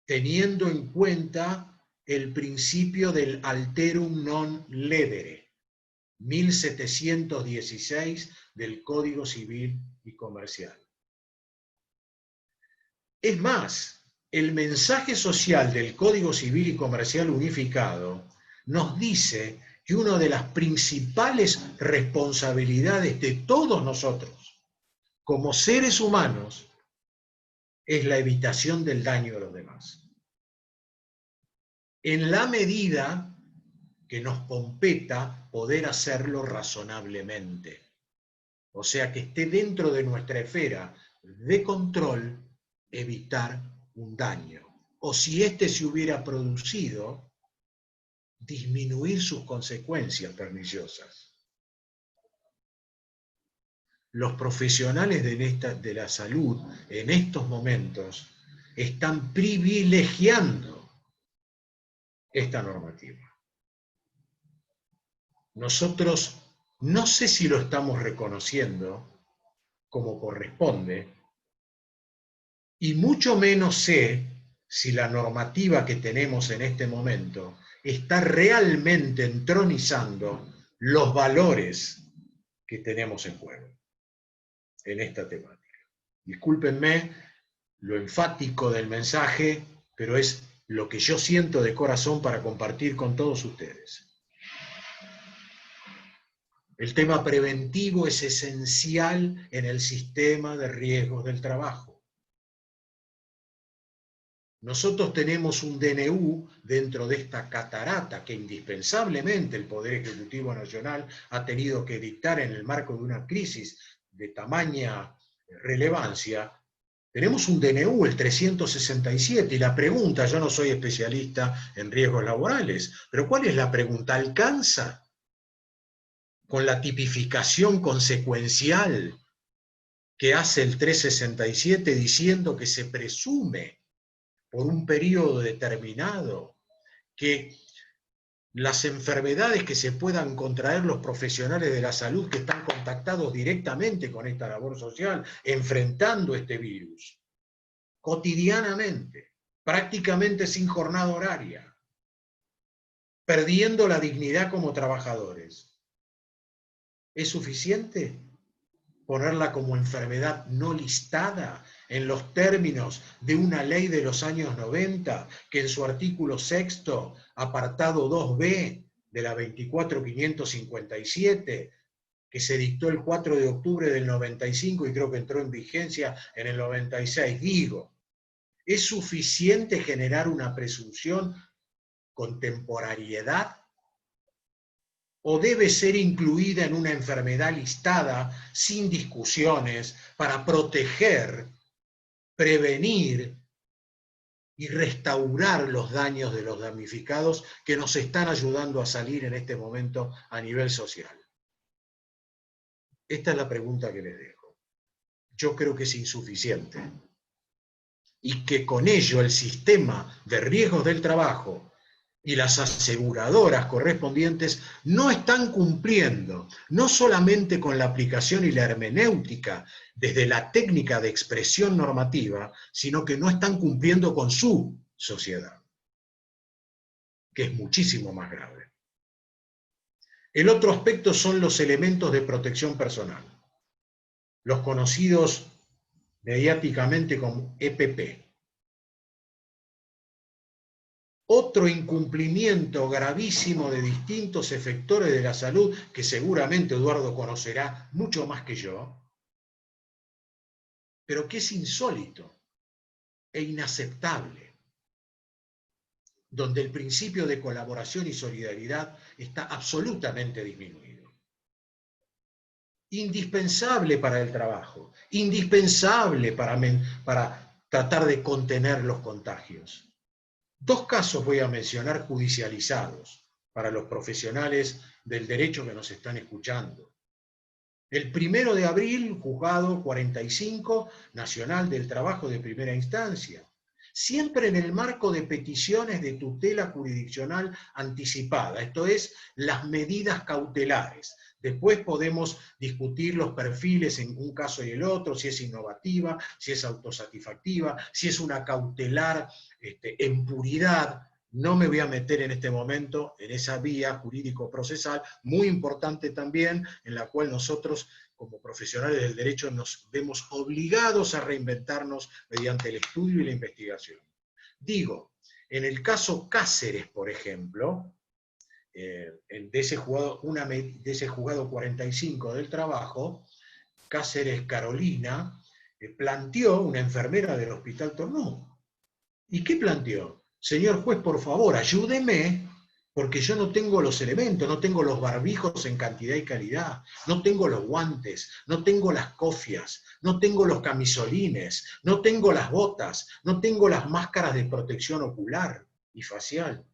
teniendo en cuenta el principio del alterum non ledere, 1716 del Código Civil y Comercial. Es más, el mensaje social del Código Civil y Comercial unificado nos dice que una de las principales responsabilidades de todos nosotros, como seres humanos, es la evitación del daño a los demás. En la medida que nos competa poder hacerlo razonablemente. O sea, que esté dentro de nuestra esfera de control evitar un daño. O si éste se hubiera producido, disminuir sus consecuencias perniciosas. Los profesionales de la salud en estos momentos están privilegiando esta normativa. nosotros no sé si lo estamos reconociendo como corresponde, y mucho menos sé si la normativa que tenemos en este momento está realmente entronizando los valores que tenemos en juego en esta temática. Discúlpenme lo enfático del mensaje, pero es lo que yo siento de corazón para compartir con todos ustedes. El tema preventivo es esencial en el sistema de riesgos del trabajo. Nosotros tenemos un DNU dentro de esta catarata que indispensablemente el Poder Ejecutivo Nacional ha tenido que dictar en el marco de una crisis de tamaña relevancia. Tenemos un DNU, el 367, y la pregunta, yo no soy especialista en riesgos laborales, pero ¿cuál es la pregunta? ¿Alcanza con la tipificación consecuencial que hace el 367 diciendo que se presume por un periodo determinado que las enfermedades que se puedan contraer los profesionales de la salud que están contactados directamente con esta labor social, enfrentando este virus, cotidianamente, prácticamente sin jornada horaria, perdiendo la dignidad como trabajadores, ¿es suficiente ponerla como enfermedad no listada en los términos de una ley de los años 90, que en su artículo 6, apartado 2b de la 24.557, que se dictó el 4 de octubre del 95 y creo que entró en vigencia en el 96, digo, ¿es suficiente generar una presunción con temporariedad? ¿O debe ser incluida en una enfermedad listada sin discusiones para proteger, prevenir y restaurar los daños de los damnificados que nos están ayudando a salir en este momento a nivel social? Esta es la pregunta que les dejo. Yo creo que es insuficiente y que con ello el sistema de riesgos del trabajo y las aseguradoras correspondientes no están cumpliendo, no solamente con la aplicación y la hermenéutica desde la técnica de expresión normativa, sino que no están cumpliendo con su sociedad, que es muchísimo más grave. El otro aspecto son los elementos de protección personal, los conocidos mediáticamente como EPP. Otro incumplimiento gravísimo de distintos efectores de la salud, que seguramente Eduardo conocerá mucho más que yo, pero que es insólito e inaceptable, donde el principio de colaboración y solidaridad está absolutamente disminuido. Indispensable para el trabajo, indispensable para tratar de contener los contagios. Dos casos voy a mencionar judicializados para los profesionales del derecho que nos están escuchando. El 1 de abril, juzgado 45, Nacional del Trabajo de Primera Instancia. Siempre en el marco de peticiones de tutela jurisdiccional anticipada, esto es, las medidas cautelares. Después podemos discutir los perfiles en un caso y el otro, si es innovativa, si es autosatisfactiva, si es una cautelar en puridad. No me voy a meter en este momento en esa vía jurídico-procesal, muy importante también, en la cual nosotros, como profesionales del derecho, nos vemos obligados a reinventarnos mediante el estudio y la investigación. Digo, en el caso Cáceres, por ejemplo, de ese juzgado 45 del trabajo, Cáceres Carolina, planteó una enfermera del Hospital Tornú. ¿Y qué planteó? Señor juez, por favor, ayúdeme, porque yo no tengo los elementos, no tengo los barbijos en cantidad y calidad, no tengo los guantes, no tengo las cofias, no tengo los camisolines, no tengo las botas, no tengo las máscaras de protección ocular y facial.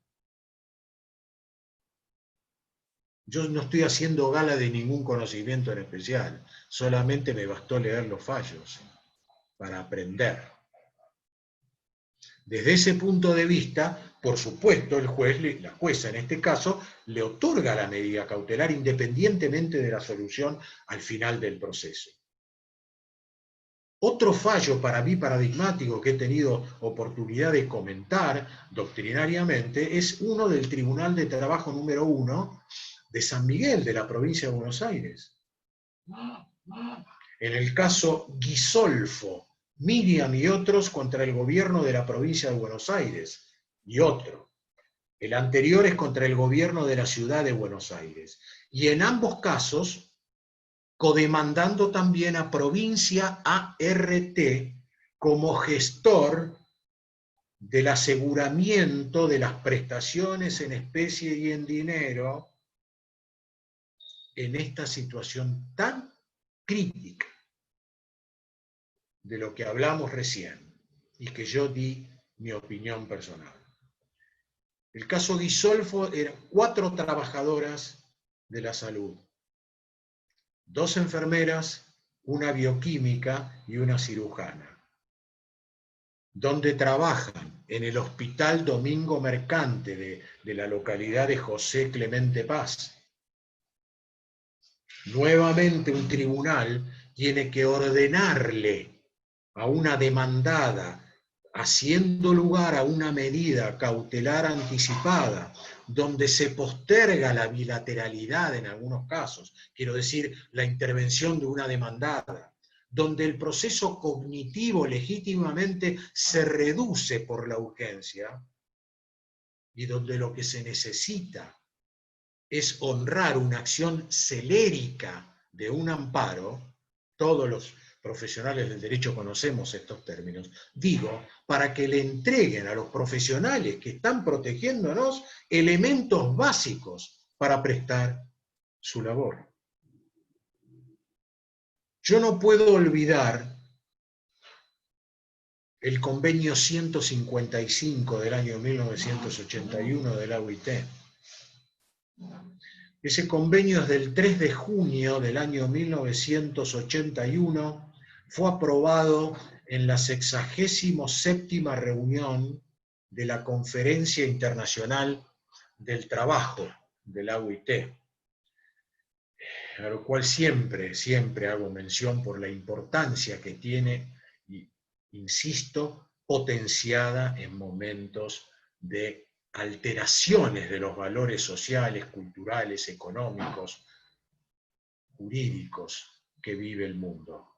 Yo no estoy haciendo gala de ningún conocimiento en especial, solamente me bastó leer los fallos para aprender. Desde ese punto de vista, por supuesto, el juez, la jueza en este caso, le otorga la medida cautelar independientemente de la solución al final del proceso. Otro fallo para mí paradigmático que he tenido oportunidad de comentar doctrinariamente es uno del Tribunal de Trabajo número 1 de San Miguel, de la provincia de Buenos Aires. En el caso Ghisolfo, Miriam y otros contra el gobierno de la provincia de Buenos Aires, y otro. El anterior es contra el gobierno de la ciudad de Buenos Aires. Y en ambos casos, codemandando también a Provincia ART como gestor del aseguramiento de las prestaciones en especie y en dinero en esta situación tan crítica de lo que hablamos recién y que yo di mi opinión personal. El caso Ghisolfo eran 4 trabajadoras de la salud, 2 enfermeras, una bioquímica y una cirujana, donde trabajan en el Hospital Domingo Mercante de la localidad de José Clemente Paz. Nuevamente un tribunal tiene que ordenarle a una demandada, haciendo lugar a una medida cautelar anticipada, donde se posterga la bilateralidad en algunos casos, quiero decir, la intervención de una demandada, donde el proceso cognitivo legítimamente se reduce por la urgencia, y donde lo que se necesita es honrar una acción celérica de un amparo. Todos los profesionales del derecho conocemos estos términos, digo, para que le entreguen a los profesionales que están protegiéndonos elementos básicos para prestar su labor. Yo no puedo olvidar el convenio 155 del año 1981 de la OIT. Ese convenio es del 3 de junio del año 1981, fue aprobado en la 67ª reunión de la Conferencia Internacional del Trabajo de la OIT, a lo cual siempre hago mención por la importancia que tiene, y insisto, potenciada en momentos de alteraciones de los valores sociales, culturales, económicos, jurídicos que vive el mundo.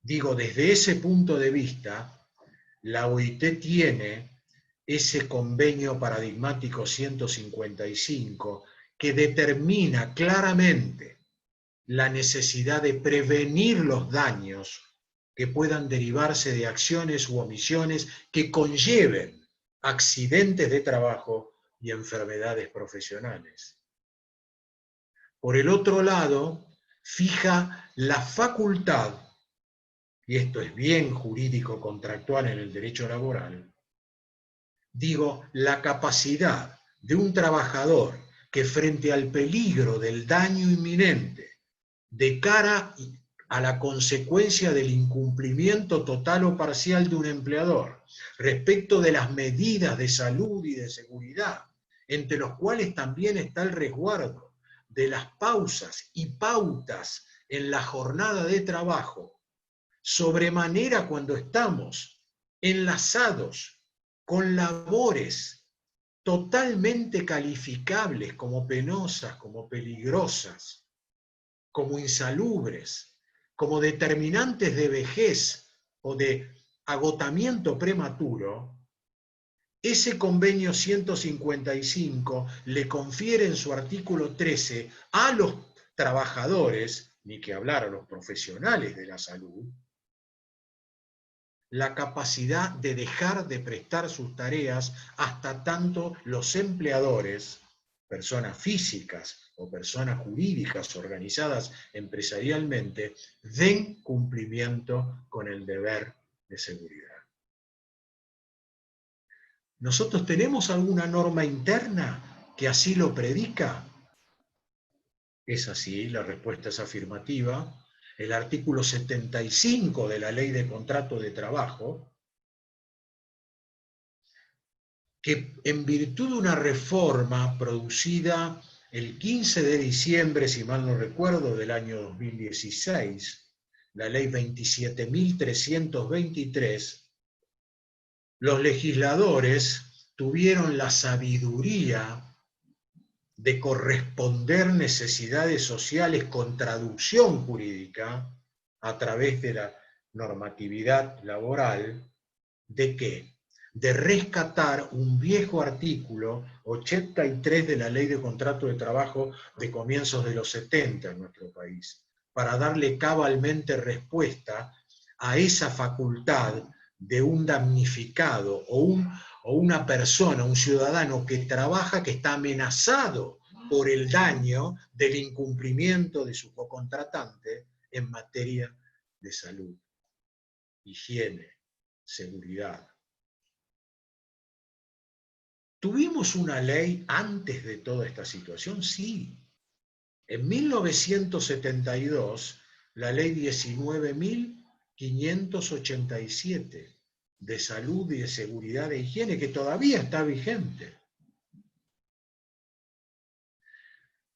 Digo, desde ese punto de vista, la OIT tiene ese convenio paradigmático 155 que determina claramente la necesidad de prevenir los daños que puedan derivarse de acciones u omisiones que conlleven accidentes de trabajo y enfermedades profesionales. Por el otro lado, fija la facultad, y esto es bien jurídico contractual en el derecho laboral, digo, la capacidad de un trabajador que frente al peligro del daño inminente, de cara a la consecuencia del incumplimiento total o parcial de un empleador, respecto de las medidas de salud y de seguridad, entre los cuales también está el resguardo de las pausas y pautas en la jornada de trabajo, sobremanera cuando estamos enlazados con labores totalmente calificables como penosas, como peligrosas, como insalubres, como determinantes de vejez o de agotamiento prematuro, ese convenio 155 le confiere en su artículo 13 a los trabajadores, ni que hablar a los profesionales de la salud, la capacidad de dejar de prestar sus tareas hasta tanto los empleadores, personas físicas o personas jurídicas organizadas empresarialmente, den cumplimiento con el deber de seguridad. ¿Nosotros tenemos alguna norma interna que así lo predica? Es así, la respuesta es afirmativa. El artículo 75 de la Ley de Contrato de Trabajo que en virtud de una reforma producida el 15 de diciembre, si mal no recuerdo, del año 2016, la ley 27.323, los legisladores tuvieron la sabiduría de corresponder necesidades sociales con traducción jurídica a través de la normatividad laboral. ¿De qué? De rescatar un viejo artículo 83 de la Ley de Contrato de Trabajo de comienzos de los 70 en nuestro país, para darle cabalmente respuesta a esa facultad de un damnificado o una persona, un ciudadano que trabaja, que está amenazado por el daño del incumplimiento de su cocontratante en materia de salud, higiene, seguridad. ¿Tuvimos una ley antes de toda esta situación? Sí. En 1972, la ley 19.587 de salud y de seguridad e higiene, que todavía está vigente.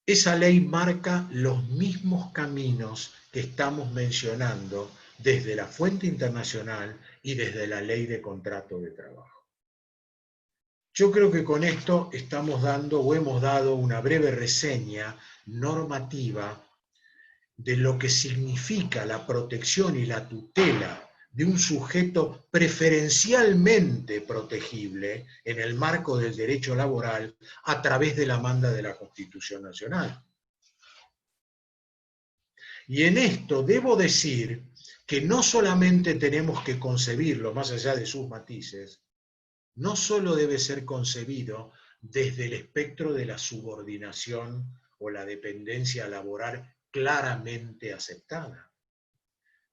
Esa ley marca los mismos caminos que estamos mencionando desde la fuente internacional y desde la ley de contrato de trabajo. Yo creo que con esto estamos dando o hemos dado una breve reseña normativa de lo que significa la protección y la tutela de un sujeto preferencialmente protegible en el marco del derecho laboral a través de la manda de la Constitución Nacional. Y en esto debo decir que no solamente tenemos que concebirlo, más allá de sus matices, no solo debe ser concebido desde el espectro de la subordinación o la dependencia laboral claramente aceptada,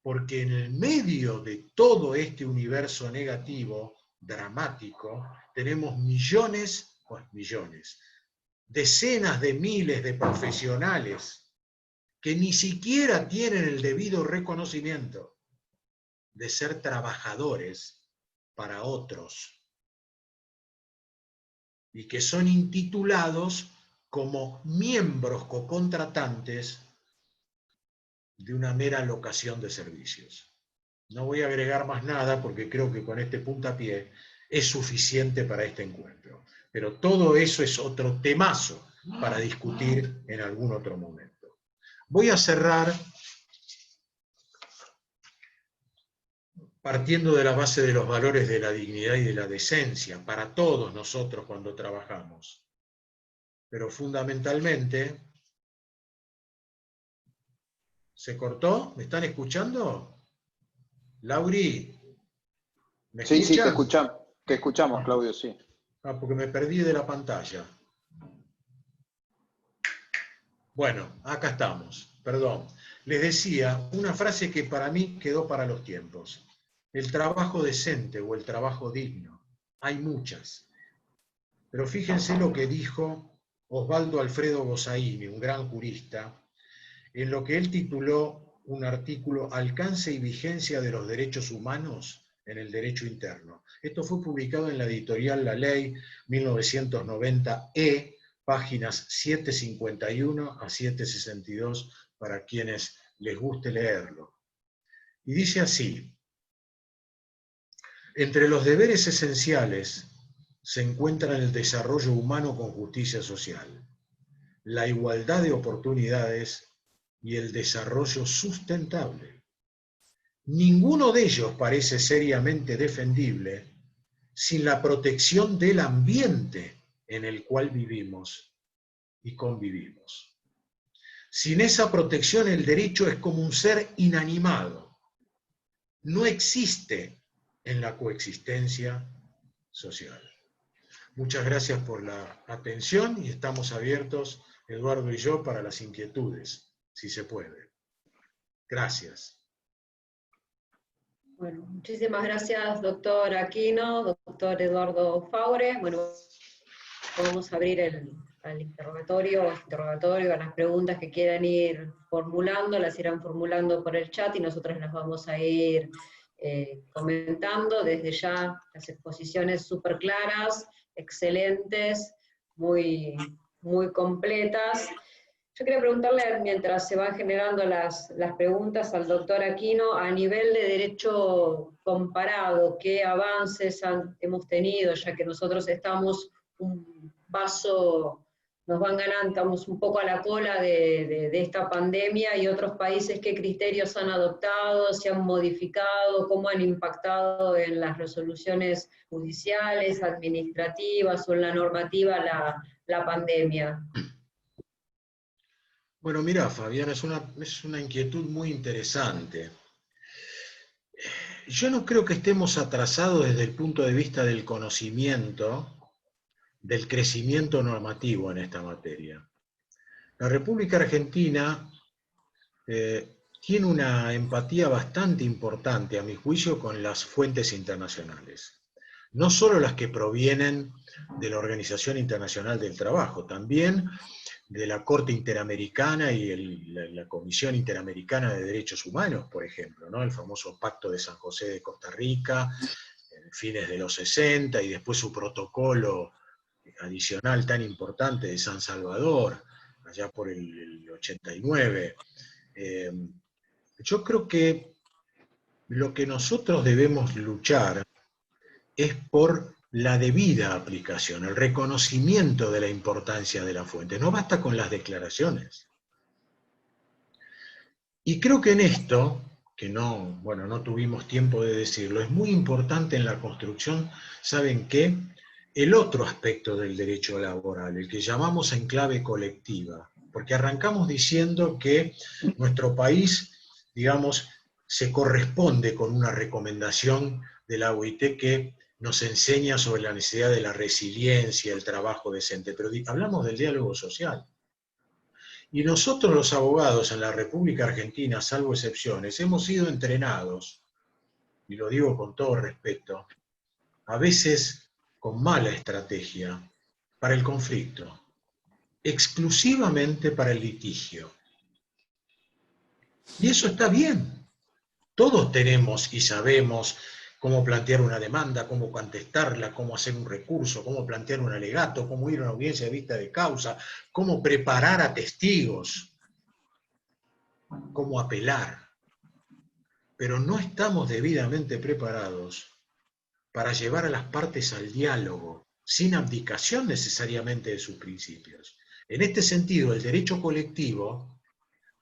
porque en el medio de todo este universo negativo, dramático, tenemos decenas de miles de profesionales que ni siquiera tienen el debido reconocimiento de ser trabajadores para otros, y que son intitulados como miembros cocontratantes de una mera locación de servicios. No voy a agregar más nada porque creo que con este puntapié es suficiente para este encuentro. Pero todo eso es otro temazo para discutir en algún otro momento. Voy a cerrar partiendo de la base de los valores de la dignidad y de la decencia para todos nosotros cuando trabajamos. Pero fundamentalmente, ¿se cortó? ¿Me están escuchando? Lauri, ¿me escuchas? Sí, te escuchamos, Claudio, sí. Ah, porque me perdí de la pantalla. Bueno, acá estamos, perdón. Les decía una frase que para mí quedó para los tiempos. El trabajo decente o el trabajo digno. Hay muchas. Pero fíjense lo que dijo Osvaldo Alfredo Bossaini, un gran jurista, en lo que él tituló un artículo Alcance y vigencia de los derechos humanos en el derecho interno. Esto fue publicado en la editorial La Ley 1990E, páginas 751 a 762, para quienes les guste leerlo. Y dice así: entre los deberes esenciales se encuentran el desarrollo humano con justicia social, la igualdad de oportunidades y el desarrollo sustentable. Ninguno de ellos parece seriamente defendible sin la protección del ambiente en el cual vivimos y convivimos. Sin esa protección, el derecho es como un ser inanimado. No existe en la coexistencia social. Muchas gracias por la atención y estamos abiertos, Eduardo y yo, para las inquietudes, si se puede. Gracias. Bueno, muchísimas gracias, doctor Aquino, doctor Eduardo Faure. Bueno, vamos a abrir el interrogatorio, a las preguntas que quieran ir formulando, las irán formulando por el chat y nosotros las vamos a ir comentando. Desde ya, las exposiciones súper claras, excelentes, muy completas. Yo quería preguntarle, mientras se van generando las preguntas al doctor Aquino, a nivel de derecho comparado, ¿qué avances hemos tenido? Ya que nosotros estamos un paso, nos van ganando, estamos un poco a la cola de esta pandemia, y otros países, ¿qué criterios han adoptado, se han modificado, cómo han impactado en las resoluciones judiciales, administrativas o en la normativa la pandemia? Bueno, mira, Fabián, es una inquietud muy interesante. Yo no creo que estemos atrasados desde el punto de vista del conocimiento, del crecimiento normativo en esta materia. La República Argentina tiene una empatía bastante importante, a mi juicio, con las fuentes internacionales. No solo las que provienen de la Organización Internacional del Trabajo, también de la Corte Interamericana y la Comisión Interamericana de Derechos Humanos, por ejemplo, ¿no? El famoso Pacto de San José de Costa Rica, en fines de los 60, y después su protocolo adicional tan importante de San Salvador, allá por el 89. Yo creo que lo que nosotros debemos luchar es por la debida aplicación, el reconocimiento de la importancia de la fuente. No basta con las declaraciones. Y creo que en esto, que no tuvimos tiempo de decirlo, es muy importante en la construcción, ¿saben qué? El otro aspecto del derecho laboral, el que llamamos en clave colectiva, porque arrancamos diciendo que nuestro país, digamos, se corresponde con una recomendación de la OIT que nos enseña sobre la necesidad de la resiliencia, el trabajo decente, pero hablamos del diálogo social. Y nosotros los abogados en la República Argentina, salvo excepciones, hemos sido entrenados, y lo digo con todo respeto, a veces con mala estrategia, para el conflicto, exclusivamente para el litigio. Y eso está bien. Todos tenemos y sabemos cómo plantear una demanda, cómo contestarla, cómo hacer un recurso, cómo plantear un alegato, cómo ir a una audiencia de vista de causa, cómo preparar a testigos, cómo apelar. Pero no estamos debidamente preparados para llevar a las partes al diálogo, sin abdicación necesariamente de sus principios. En este sentido, el derecho colectivo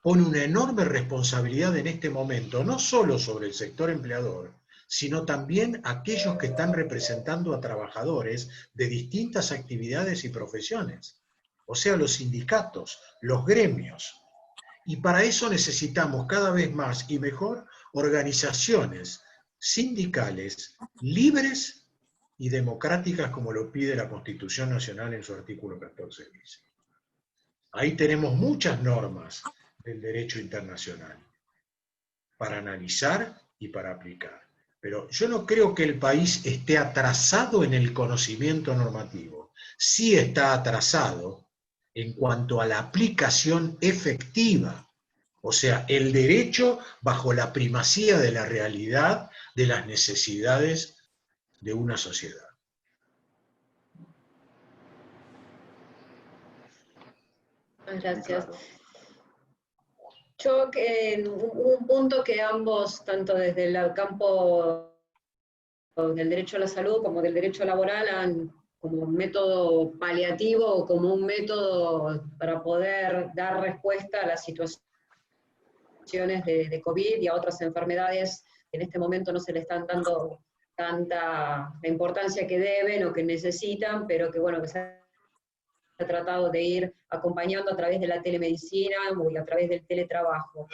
pone una enorme responsabilidad en este momento, no solo sobre el sector empleador, sino también aquellos que están representando a trabajadores de distintas actividades y profesiones, o sea, los sindicatos, los gremios. Y para eso necesitamos cada vez más y mejor organizaciones sindicales libres y democráticas, como lo pide la Constitución Nacional en su artículo 14 bis. Ahí tenemos muchas normas del derecho internacional para analizar y para aplicar. Pero yo no creo que el país esté atrasado en el conocimiento normativo. Sí está atrasado en cuanto a la aplicación efectiva, o sea, el derecho bajo la primacía de la realidad, de las necesidades de una sociedad. Gracias. Yo, un punto que ambos, tanto desde el campo del derecho a la salud como del derecho laboral, han como un método paliativo o como un método para poder dar respuesta a las situaciones de COVID y a otras enfermedades que en este momento no se le están dando tanta la importancia que deben o que necesitan, pero que bueno, que se ha tratado de ir acompañando a través de la telemedicina y a través del teletrabajo.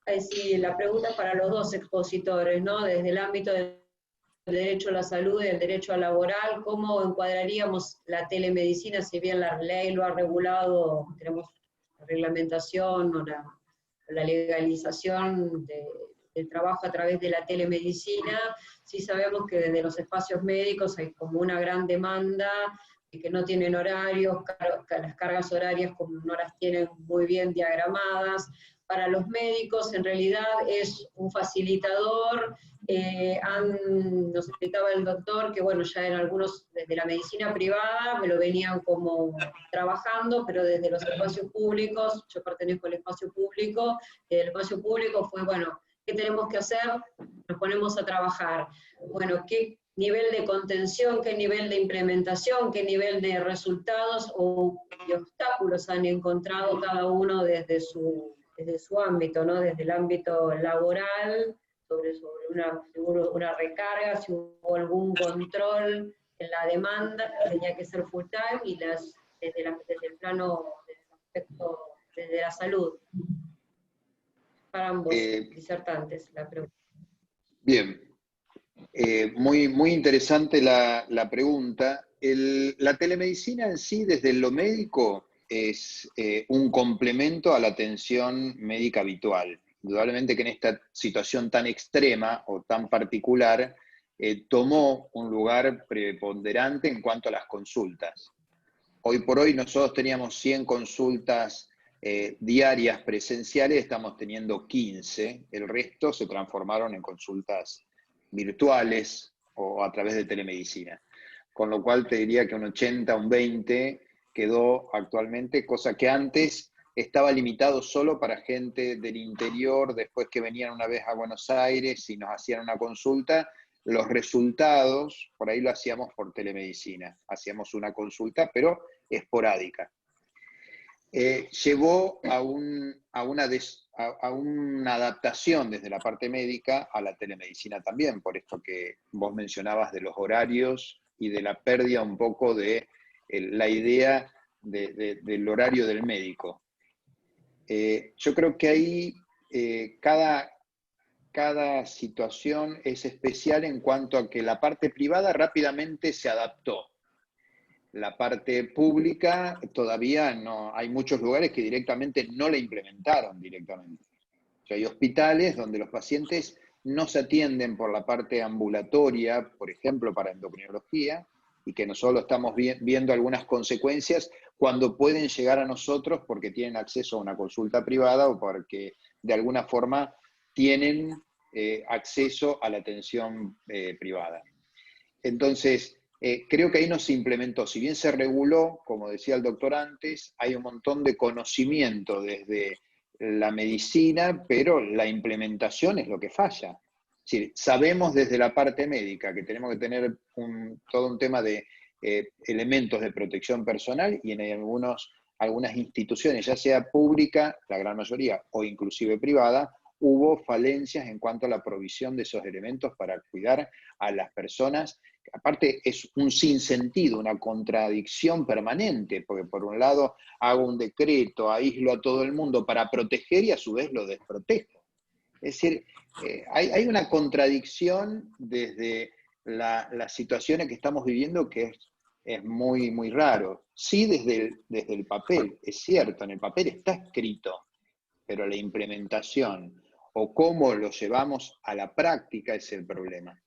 Es decir, la pregunta es para los dos expositores, ¿no? Desde el ámbito del derecho a la salud y del derecho a laboral, ¿cómo encuadraríamos la telemedicina, si bien la ley lo ha regulado, tenemos la reglamentación o la legalización del trabajo a través de la telemedicina? Sí sabemos que desde los espacios médicos hay como una gran demanda, que no tienen horarios, las cargas horarias como no las tienen muy bien diagramadas. Para los médicos en realidad es un facilitador nos explicaba el doctor que, bueno, ya en algunos, desde la medicina privada, me lo venían como trabajando, pero desde los espacios públicos, yo pertenezco al espacio público, el espacio público fue, bueno, ¿qué tenemos que hacer? Nos ponemos a trabajar. Bueno, ¿qué nivel de contención, qué nivel de implementación, qué nivel de resultados o de obstáculos han encontrado cada uno desde su ámbito, ¿no? Desde el ámbito laboral, sobre una recarga, si hubo algún control en la demanda, tenía que ser full time, y desde el plano, desde el aspecto, desde la salud. Para ambos disertantes, la pregunta. Bien. Muy interesante la pregunta. La telemedicina en sí, desde lo médico, es un complemento a la atención médica habitual. Indudablemente que en esta situación tan extrema o tan particular, tomó un lugar preponderante en cuanto a las consultas. Hoy por hoy nosotros teníamos 100 consultas diarias presenciales, estamos teniendo 15, el resto se transformaron en consultas virtuales o a través de telemedicina. Con lo cual te diría que un 80, un 20 quedó actualmente, cosa que antes estaba limitado solo para gente del interior, después que venían una vez a Buenos Aires y nos hacían una consulta, los resultados, por ahí lo hacíamos por telemedicina, hacíamos una consulta, pero esporádica. Llevó a una adaptación desde la parte médica a la telemedicina también, por esto que vos mencionabas de los horarios y de la pérdida un poco de la idea del horario del médico. Yo creo que ahí cada situación es especial en cuanto a que la parte privada rápidamente se adaptó. La parte pública todavía no, hay muchos lugares que directamente no la implementaron directamente. O sea, hay hospitales donde los pacientes no se atienden por la parte ambulatoria, por ejemplo, para endocrinología, y que nosotros estamos viendo algunas consecuencias cuando pueden llegar a nosotros porque tienen acceso a una consulta privada o porque de alguna forma tienen acceso a la atención privada. Entonces, creo que ahí no se implementó. Si bien se reguló, como decía el doctor antes, hay un montón de conocimiento desde la medicina, pero la implementación es lo que falla. Es decir, sabemos desde la parte médica que tenemos que tener todo un tema de elementos de protección personal, y en algunas instituciones, ya sea pública, la gran mayoría, o inclusive privada, hubo falencias en cuanto a la provisión de esos elementos para cuidar a las personas. Aparte es un sinsentido, una contradicción permanente, porque por un lado hago un decreto, aíslo a todo el mundo para proteger y a su vez lo desprotejo. Es decir, hay una contradicción desde las situaciones que estamos viviendo que es muy, muy raro. Sí, desde el papel, es cierto, en el papel está escrito, pero la implementación o cómo lo llevamos a la práctica es el problema.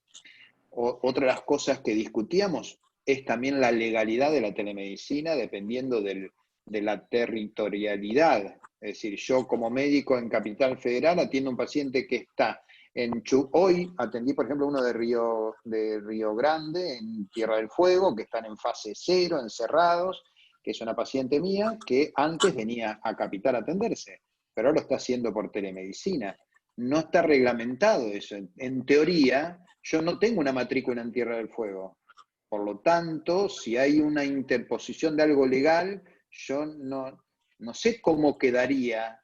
Otra de las cosas que discutíamos es también la legalidad de la telemedicina dependiendo de la territorialidad. Es decir, yo como médico en Capital Federal atiendo a un paciente que está hoy atendí, por ejemplo, uno de Río Grande, en Tierra del Fuego, que están en fase 0, encerrados, que es una paciente mía que antes venía a Capital a atenderse, pero ahora lo está haciendo por telemedicina. No está reglamentado eso. En teoría, yo no tengo una matrícula en Tierra del Fuego. Por lo tanto, si hay una interposición de algo legal, yo no sé cómo quedaría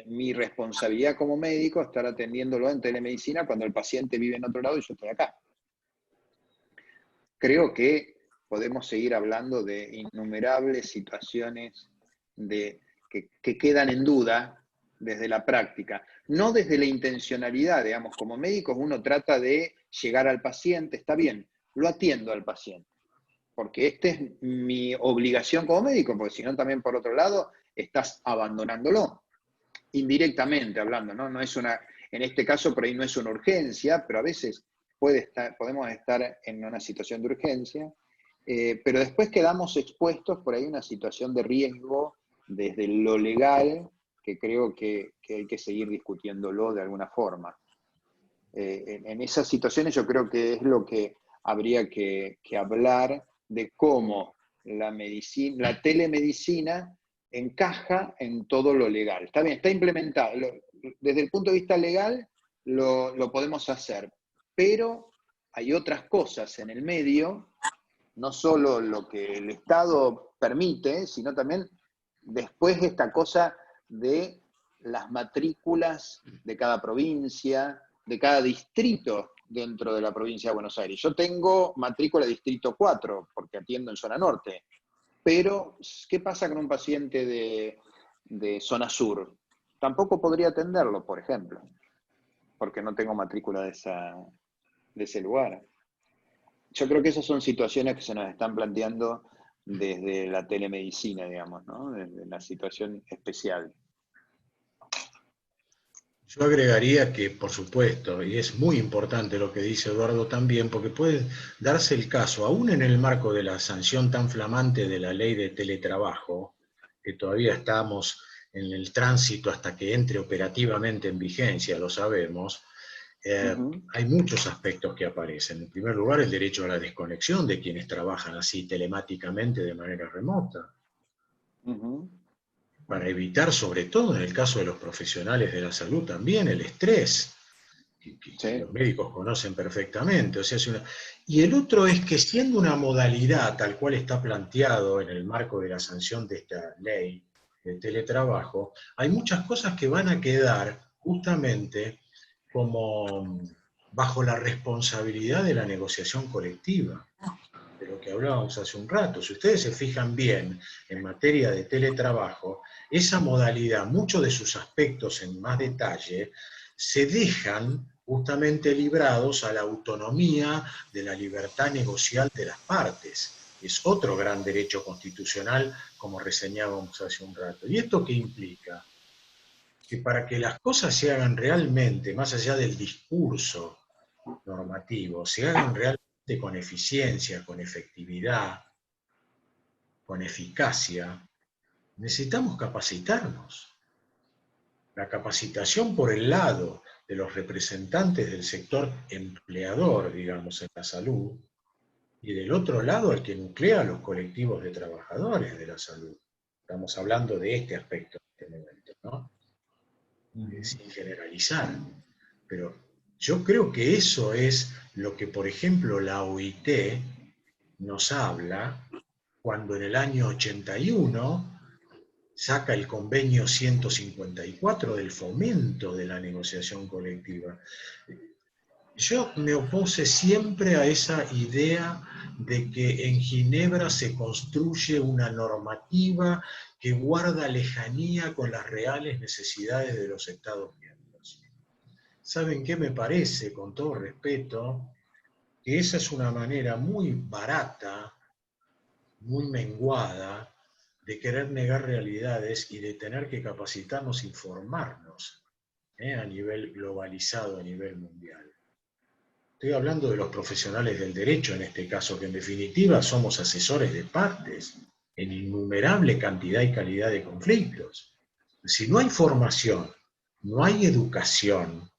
mi responsabilidad como médico estar atendiéndolo en telemedicina cuando el paciente vive en otro lado y yo estoy acá. Creo que podemos seguir hablando de innumerables situaciones que quedan en duda desde la práctica, no desde la intencionalidad. Digamos, como médicos uno trata de llegar al paciente, está bien, lo atiendo al paciente, porque esta es mi obligación como médico, porque si no también por otro lado estás abandonándolo, indirectamente hablando, ¿no? No es en este caso por ahí no es una urgencia, pero a veces podemos estar en una situación de urgencia, pero después quedamos expuestos por ahí a una situación de riesgo desde lo legal, que creo que hay que seguir discutiéndolo de alguna forma. en esas situaciones yo creo que es lo que habría que hablar de cómo la telemedicina encaja en todo lo legal. Está bien, está implementado. Desde el punto de vista legal lo podemos hacer, pero hay otras cosas en el medio, no solo lo que el Estado permite, sino también después esta cosa de las matrículas de cada provincia, de cada distrito dentro de la provincia de Buenos Aires. Yo tengo matrícula distrito 4, porque atiendo en zona norte, pero ¿qué pasa con un paciente de zona sur? Tampoco podría atenderlo, por ejemplo, porque no tengo matrícula de ese lugar. Yo creo que esas son situaciones que se nos están planteando desde la telemedicina, digamos, ¿no? Desde la situación especial. Yo agregaría que, por supuesto, y es muy importante lo que dice Eduardo también, porque puede darse el caso, aún en el marco de la sanción tan flamante de la ley de teletrabajo, que todavía estamos en el tránsito hasta que entre operativamente en vigencia, lo sabemos, hay muchos aspectos que aparecen. En primer lugar, el derecho a la desconexión de quienes trabajan así telemáticamente de manera remota. Para evitar, sobre todo en el caso de los profesionales de la salud también, el estrés, que los médicos conocen perfectamente. O sea, y el otro es que siendo una modalidad tal cual está planteado en el marco de la sanción de esta ley de teletrabajo, hay muchas cosas que van a quedar justamente como bajo la responsabilidad de la negociación colectiva, de lo que hablábamos hace un rato. Si ustedes se fijan bien en materia de teletrabajo, esa modalidad, muchos de sus aspectos en más detalle, se dejan justamente librados a la autonomía de la libertad negocial de las partes. Es otro gran derecho constitucional, como reseñábamos hace un rato. ¿Y esto qué implica? Que para que las cosas se hagan realmente, más allá del discurso normativo, se hagan realmente con eficiencia, con efectividad, con eficacia, necesitamos capacitarnos. La capacitación por el lado de los representantes del sector empleador, digamos, en la salud, y del otro lado el que nuclea a los colectivos de trabajadores de la salud. Estamos hablando de este aspecto en este momento, ¿no? Sin generalizar. Pero yo creo que eso es lo que, por ejemplo, la OIT nos habla cuando en el año 81 saca el convenio 154 del fomento de la negociación colectiva. Yo me opuse siempre a esa idea de que en Ginebra se construye una normativa que guarda lejanía con las reales necesidades de los Estados miembros. ¿Saben qué me parece, con todo respeto? Que esa es una manera muy barata, muy menguada, de querer negar realidades y de tener que capacitarnos, informarnos, a nivel globalizado, a nivel mundial. Estoy hablando de los profesionales del derecho en este caso, que en definitiva somos asesores de partes en innumerable cantidad y calidad de conflictos. Si no hay formación, no hay educación,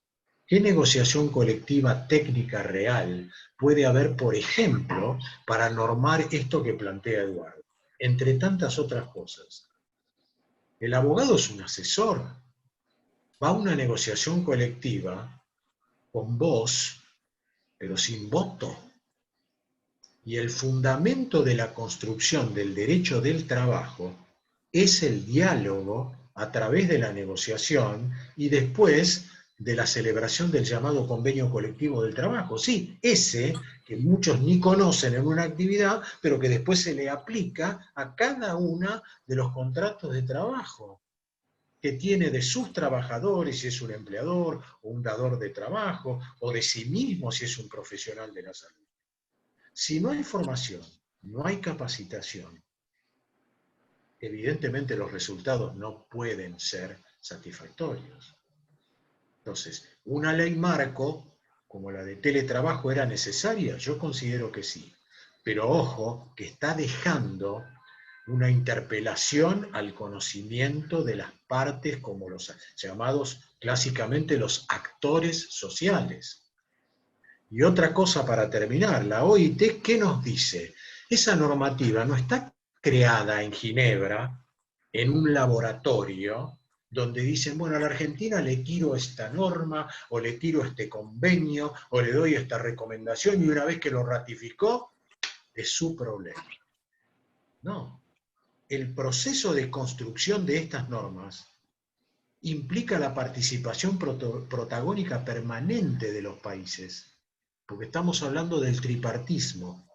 ¿qué negociación colectiva técnica real puede haber, por ejemplo, para normar esto que plantea Eduardo? Entre tantas otras cosas. El abogado es un asesor. Va a una negociación colectiva con voz, pero sin voto. Y el fundamento de la construcción del derecho del trabajo es el diálogo a través de la negociación y después de la celebración del llamado convenio colectivo del trabajo. Sí, ese que muchos ni conocen en una actividad, pero que después se le aplica a cada uno de los contratos de trabajo que tiene de sus trabajadores, si es un empleador o un dador de trabajo, o de sí mismo si es un profesional de la salud. Si no hay formación, no hay capacitación, evidentemente los resultados no pueden ser satisfactorios. Entonces, ¿una ley marco como la de teletrabajo era necesaria? Yo considero que sí. Pero ojo, que está dejando una interpelación al conocimiento de las partes como los llamados clásicamente los actores sociales. Y otra cosa para terminar, la OIT, ¿qué nos dice? Esa normativa no está creada en Ginebra, en un laboratorio, donde dicen, bueno, a la Argentina le tiro esta norma, o le tiro este convenio, o le doy esta recomendación, y una vez que lo ratificó, es su problema. No. El proceso de construcción de estas normas implica la participación protagónica permanente de los países, porque estamos hablando del tripartismo.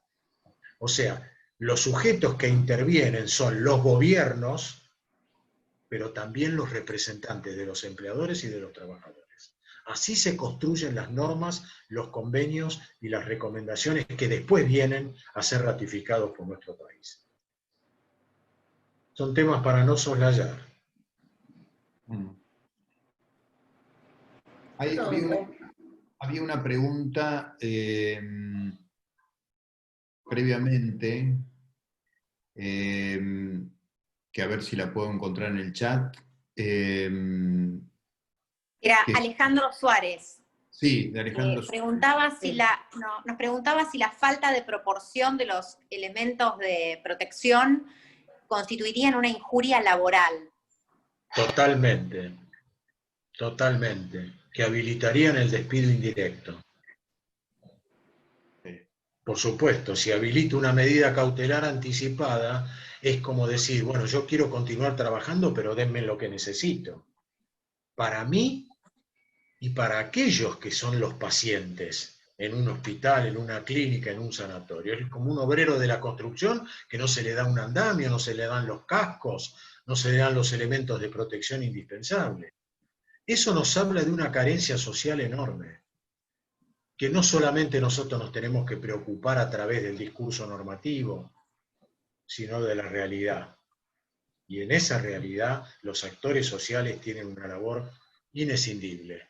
O sea, los sujetos que intervienen son los gobiernos, pero también los representantes de los empleadores y de los trabajadores. Así se construyen las normas, los convenios y las recomendaciones que después vienen a ser ratificados por nuestro país. Son temas para no soslayar. Había una pregunta previamente, que a ver si la puedo encontrar en el chat. Era Alejandro Suárez. Sí, de Alejandro Suárez. Nos preguntaba si la falta de proporción de los elementos de protección constituirían una injuria laboral. Totalmente, totalmente, que habilitarían el despido indirecto. Por supuesto, si habilito una medida cautelar anticipada, es como decir, bueno, yo quiero continuar trabajando, pero denme lo que necesito. Para mí y para aquellos que son los pacientes en un hospital, en una clínica, en un sanatorio. Es como un obrero de la construcción que no se le da un andamio, no se le dan los cascos, no se le dan los elementos de protección indispensables. Eso nos habla de una carencia social enorme, que no solamente nosotros nos tenemos que preocupar a través del discurso normativo, sino de la realidad. Y en esa realidad los actores sociales tienen una labor inescindible.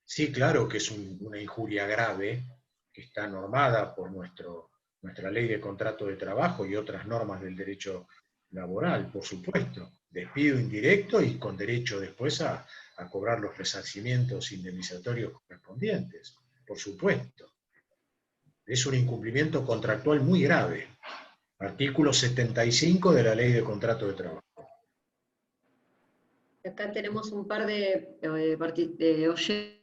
Sí, claro que es una injuria grave, que está normada por nuestra ley de contrato de trabajo y otras normas del derecho laboral, por supuesto. Despido indirecto y con derecho después a cobrar los resarcimientos indemnizatorios correspondientes, por supuesto. Es un incumplimiento contractual muy grave. Artículo 75 de la ley de contrato de trabajo. Acá tenemos un par de oyentes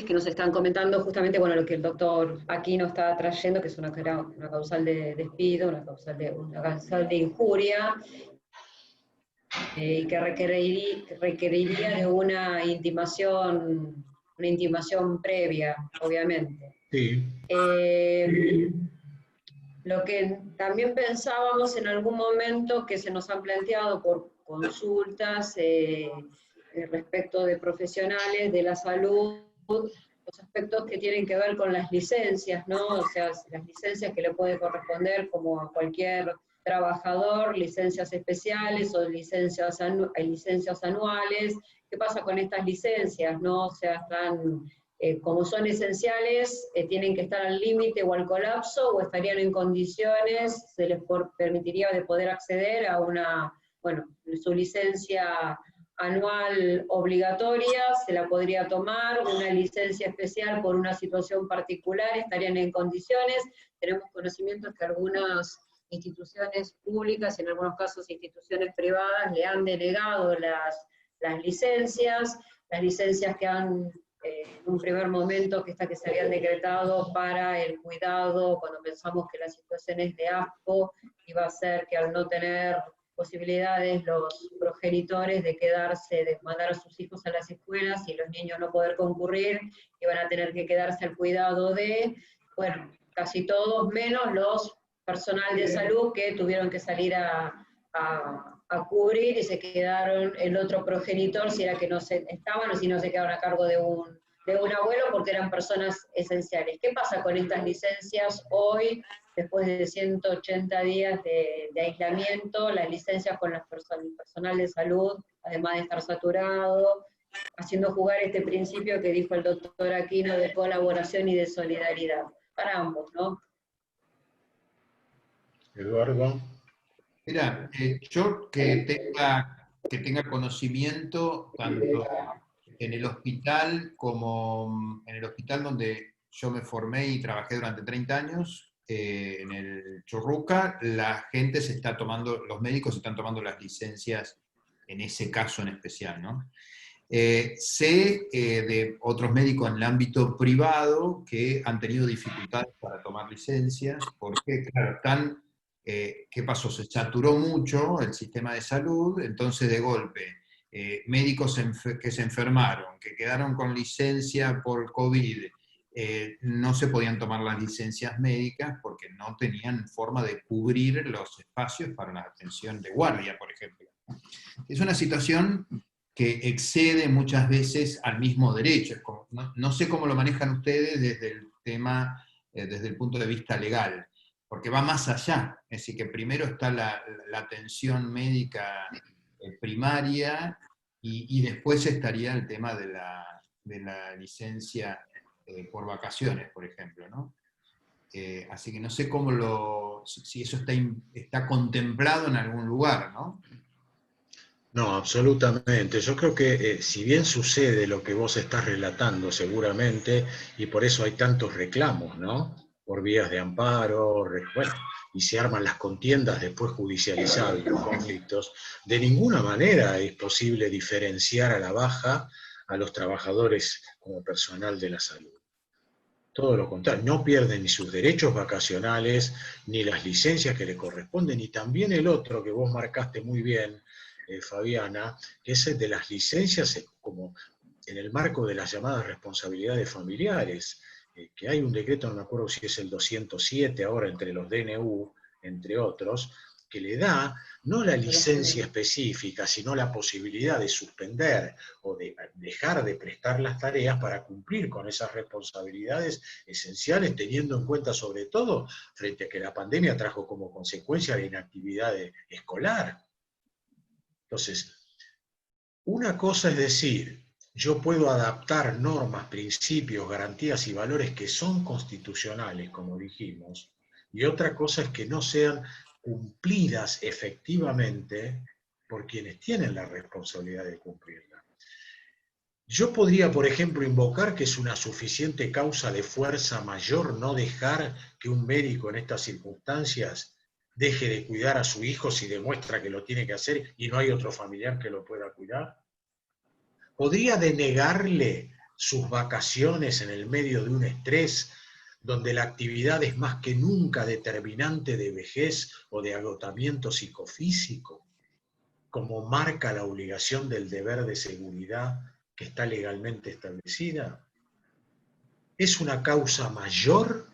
que nos están comentando justamente lo que el doctor Aquino está trayendo, que es una causal de despido, una causal de injuria, y que requeriría de una intimación previa, obviamente. Sí. Lo que también pensábamos en algún momento, que se nos han planteado por consultas respecto de profesionales de la salud, los aspectos que tienen que ver con las licencias, ¿no? O sea, las licencias que le puede corresponder como a cualquier trabajador, licencias especiales o licencias anuales. ¿Qué pasa con estas licencias, no? O sea, están, como son esenciales, tienen que estar al límite o al colapso, o estarían en condiciones, se les permitiría de poder acceder a su licencia anual obligatoria, se la podría tomar, una licencia especial por una situación particular, estarían en condiciones. Tenemos conocimientos que algunas instituciones públicas, en algunos casos instituciones privadas, le han denegado las licencias que han, en un primer momento, que se habían decretado para el cuidado, cuando pensamos que las situaciones de ASPO iba a ser que al no tener posibilidades los progenitores de quedarse, de mandar a sus hijos a las escuelas y los niños no poder concurrir, iban a tener que quedarse al cuidado de, casi todos, menos los personal de salud que tuvieron que salir a cubrir y se quedaron el otro progenitor, si era que no estaban o si no se quedaron a cargo de un abuelo, porque eran personas esenciales. ¿Qué pasa con estas licencias hoy, después de 180 días de aislamiento, las licencias con el personal de salud, además de estar saturado, haciendo jugar este principio que dijo el doctor Aquino de colaboración y de solidaridad, para ambos, ¿no? Eduardo. Mira, yo que tenga conocimiento, tanto en el hospital como en el hospital donde yo me formé y trabajé durante 30 años en el Churruca, la gente se está tomando, los médicos se están tomando las licencias en ese caso en especial, ¿no? Sé de otros médicos en el ámbito privado que han tenido dificultades para tomar licencias, porque, claro, ¿qué pasó? Se saturó mucho el sistema de salud, entonces de golpe, médicos que se enfermaron, que quedaron con licencia por COVID, no se podían tomar las licencias médicas porque no tenían forma de cubrir los espacios para la atención de guardia, por ejemplo. Es una situación que excede muchas veces al mismo derecho. No sé cómo lo manejan ustedes desde el tema, desde el punto de vista legal, porque va más allá. Es decir, que primero está la atención médica primaria y después estaría el tema de la licencia por vacaciones, por ejemplo, ¿no? Así que no sé si eso está contemplado en algún lugar, ¿no? No, absolutamente. Yo creo que si bien sucede lo que vos estás relatando seguramente, y por eso hay tantos reclamos, ¿no? Por vías de amparo, bueno, y se arman las contiendas después judicializadas, los conflictos, de ninguna manera es posible diferenciar a la baja a los trabajadores como personal de la salud. Todo lo contrario, no pierden ni sus derechos vacacionales, ni las licencias que le corresponden, y también el otro que vos marcaste muy bien, Fabiana, que es el de las licencias como en el marco de las llamadas responsabilidades familiares, que hay un decreto, no me acuerdo si es el 207 ahora, entre los DNU, entre otros, que le da no la licencia específica, sino la posibilidad de suspender o de dejar de prestar las tareas para cumplir con esas responsabilidades esenciales, teniendo en cuenta sobre todo frente a que la pandemia trajo como consecuencia la inactividad escolar. Entonces, una cosa es decir, yo puedo adaptar normas, principios, garantías y valores que son constitucionales, como dijimos, y otra cosa es que no sean cumplidas efectivamente por quienes tienen la responsabilidad de cumplirla. Yo podría, por ejemplo, invocar que es una suficiente causa de fuerza mayor no dejar que un médico en estas circunstancias deje de cuidar a su hijo si demuestra que lo tiene que hacer y no hay otro familiar que lo pueda cuidar. ¿Podría denegarle sus vacaciones en el medio de un estrés donde la actividad es más que nunca determinante de vejez o de agotamiento psicofísico, como marca la obligación del deber de seguridad que está legalmente establecida? ¿Es una causa mayor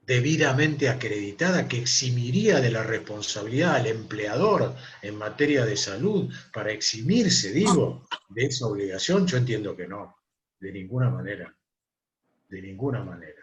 debidamente acreditada que eximiría de la responsabilidad al empleador en materia de salud para eximirse, digo, de esa obligación? Yo entiendo que no, de ninguna manera, de ninguna manera.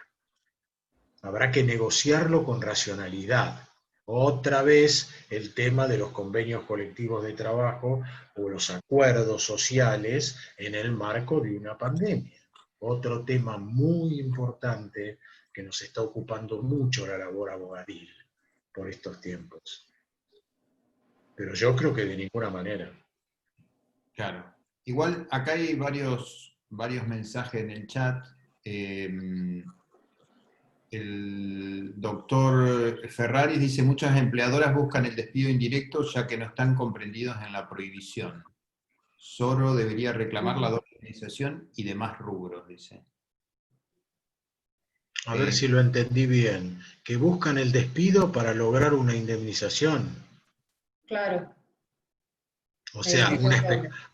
Habrá que negociarlo con racionalidad. Otra vez el tema de los convenios colectivos de trabajo o los acuerdos sociales en el marco de una pandemia. Otro tema muy importante que nos está ocupando mucho la labor abogadil por estos tiempos. Pero yo creo que de ninguna manera. Claro. Igual acá hay varios mensajes en el chat. El doctor Ferraris dice, muchas empleadoras buscan el despido indirecto ya que no están comprendidos en la prohibición. Solo debería reclamar la doble indemnización y demás rubros, dice. A ver si lo entendí bien. Que buscan el despido para lograr una indemnización. Claro. O sea,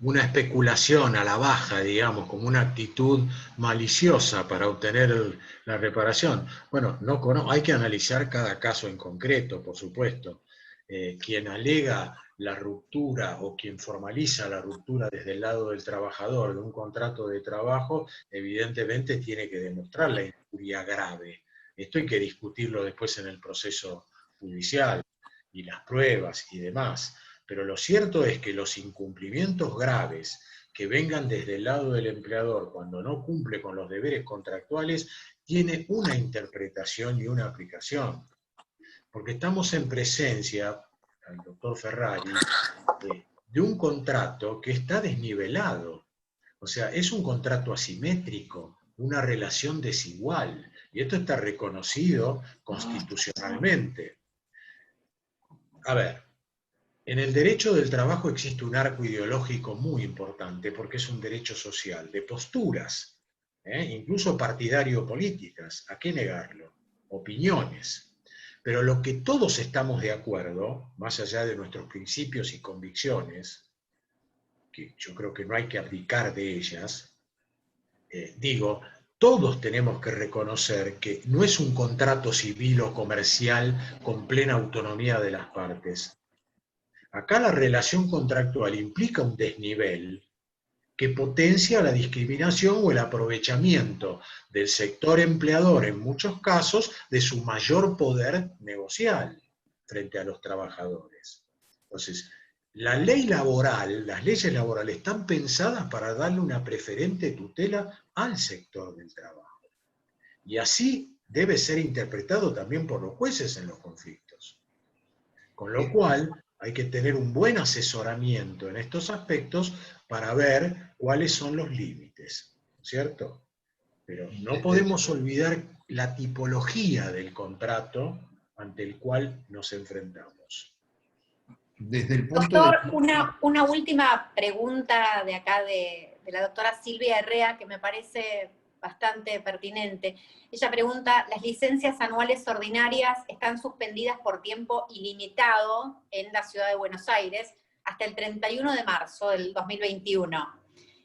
una especulación a la baja, digamos, como una actitud maliciosa para obtener la reparación. Bueno, no conozco, hay que analizar cada caso en concreto, por supuesto. Quien alega la ruptura o quien formaliza la ruptura desde el lado del trabajador de un contrato de trabajo, evidentemente tiene que demostrar la injuria grave. Esto hay que discutirlo después en el proceso judicial y las pruebas y demás. Pero lo cierto es que los incumplimientos graves que vengan desde el lado del empleador cuando no cumple con los deberes contractuales tiene una interpretación y una aplicación. Porque estamos en presencia, al doctor Ferrari, de un contrato que está desnivelado. O sea, es un contrato asimétrico. una relación desigual. Y esto está reconocido constitucionalmente. A ver, en el derecho del trabajo existe un arco ideológico muy importante, porque es un derecho social, de posturas, incluso partidario-políticas, ¿a qué negarlo? Opiniones. Pero lo que todos estamos de acuerdo, más allá de nuestros principios y convicciones, que yo creo que no hay que abdicar de ellas, todos tenemos que reconocer que no es un contrato civil o comercial con plena autonomía de las partes. Acá la relación contractual implica un desnivel que potencia la discriminación o el aprovechamiento del sector empleador, en muchos casos, de su mayor poder negocial frente a los trabajadores. Entonces, la ley laboral, las leyes laborales están pensadas para darle una preferente tutela al sector del trabajo. Y así debe ser interpretado también por los jueces en los conflictos. Con lo cual, hay que tener un buen asesoramiento en estos aspectos para ver cuáles son los límites, ¿cierto? Pero no podemos olvidar la tipología del contrato ante el cual nos enfrentamos. Desde el punto Doctor, de... una última pregunta de acá de la doctora Silvia Herrea, que me parece bastante pertinente. Ella pregunta, ¿las licencias anuales ordinarias están suspendidas por tiempo ilimitado en la ciudad de Buenos Aires hasta el 31 de marzo del 2021?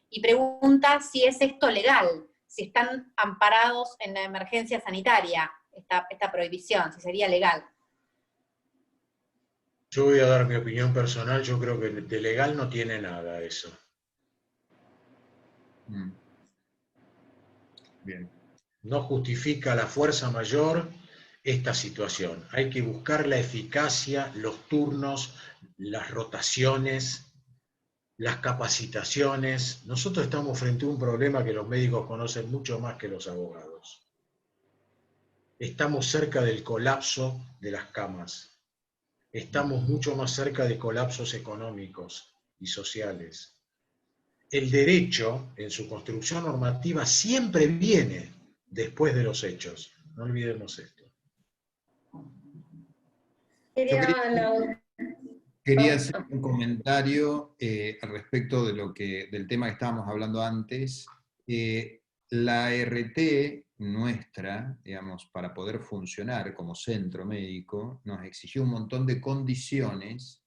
Y pregunta si es esto legal, si están amparados en la emergencia sanitaria, esta prohibición, si sería legal. Yo voy a dar mi opinión personal, yo creo que de legal no tiene nada eso. Bien. No justifica la fuerza mayor esta situación. Hay que buscar la eficacia, los turnos, las rotaciones, las capacitaciones. Nosotros estamos frente a un problema que los médicos conocen mucho más que los abogados. Estamos cerca del colapso de las camas. Estamos mucho más cerca de colapsos económicos y sociales. El derecho, en su construcción normativa, siempre viene después de los hechos. No olvidemos esto. Quería hacer un comentario al respecto de del tema que estábamos hablando antes. La RT nuestra, digamos, para poder funcionar como centro médico, nos exigió un montón de condiciones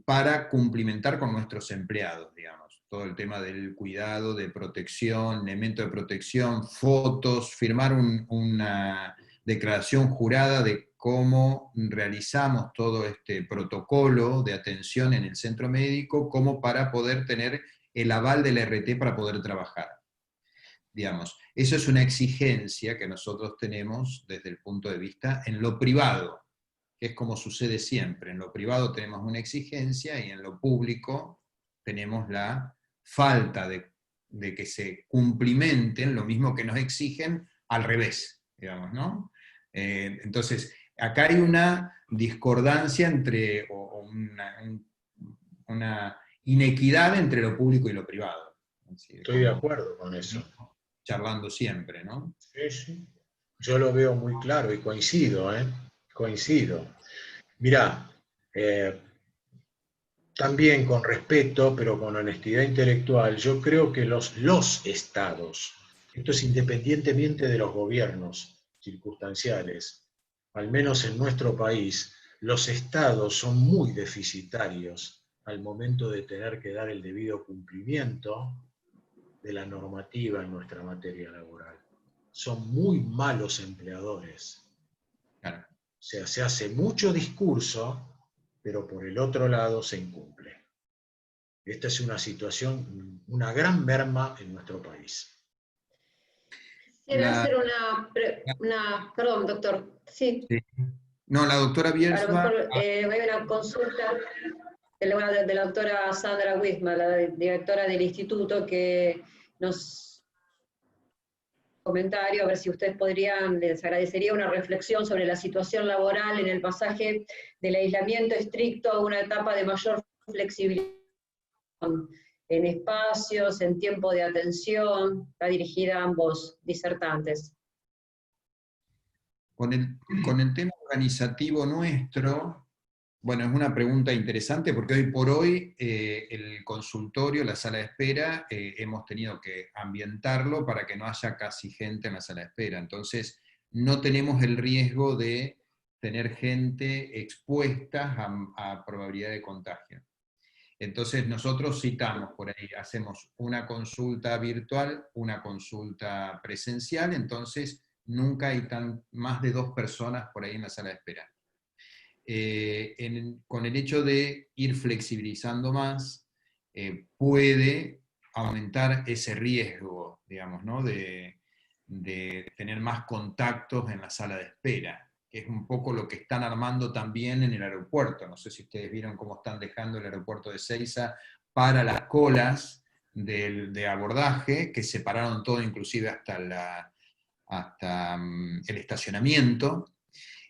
para cumplimentar con nuestros empleados, digamos. Todo el tema del cuidado, de protección, elemento de protección, fotos, firmar una declaración jurada de cómo realizamos todo este protocolo de atención en el centro médico, como para poder tener el aval de la RT para poder trabajar. Digamos, eso es una exigencia que nosotros tenemos desde el punto de vista en lo privado, que es como sucede siempre. En lo privado tenemos una exigencia y en lo público tenemos la falta de que se cumplimenten lo mismo que nos exigen al revés, digamos, ¿no? Entonces, acá hay una discordancia entre, una inequidad entre lo público y lo privado. Estoy de acuerdo con eso. Charlando siempre, ¿no? Sí, sí. Yo lo veo muy claro y coincido, coincido. Mirá, también con respeto, pero con honestidad intelectual, yo creo que los estados, esto es independientemente de los gobiernos circunstanciales, al menos en nuestro país, los estados son muy deficitarios al momento de tener que dar el debido cumplimiento de la normativa en nuestra materia laboral. Son muy malos empleadores. Claro. O sea, se hace mucho discurso, pero por el otro lado se incumple. Esta es una situación, una gran merma en nuestro país. Quisiera hacer perdón, doctor. Sí. No, la doctora Bielsa... A lo mejor hay una consulta de la doctora Sandra Wismar, la directora del instituto, que nos comentario, a ver si ustedes podrían, les agradecería una reflexión sobre la situación laboral en el pasaje del aislamiento estricto a una etapa de mayor flexibilidad. en espacios, en tiempo de atención, está dirigida a ambos disertantes. Con el tema organizativo nuestro, bueno, es una pregunta interesante porque hoy por hoy el consultorio, la sala de espera, hemos tenido que ambientarlo para que no haya casi gente en la sala de espera. Entonces, no tenemos el riesgo de tener gente expuesta a probabilidad de contagio. Entonces, nosotros citamos por ahí, hacemos una consulta virtual, una consulta presencial, entonces nunca hay más de 2 personas por ahí en la sala de espera. Con el hecho de ir flexibilizando más, puede aumentar ese riesgo, digamos, ¿no? de tener más contactos en la sala de espera, que es un poco lo que están armando también en el aeropuerto. No sé si ustedes vieron cómo están dejando el aeropuerto de Ezeiza para las colas de abordaje, que separaron todo, inclusive hasta el estacionamiento.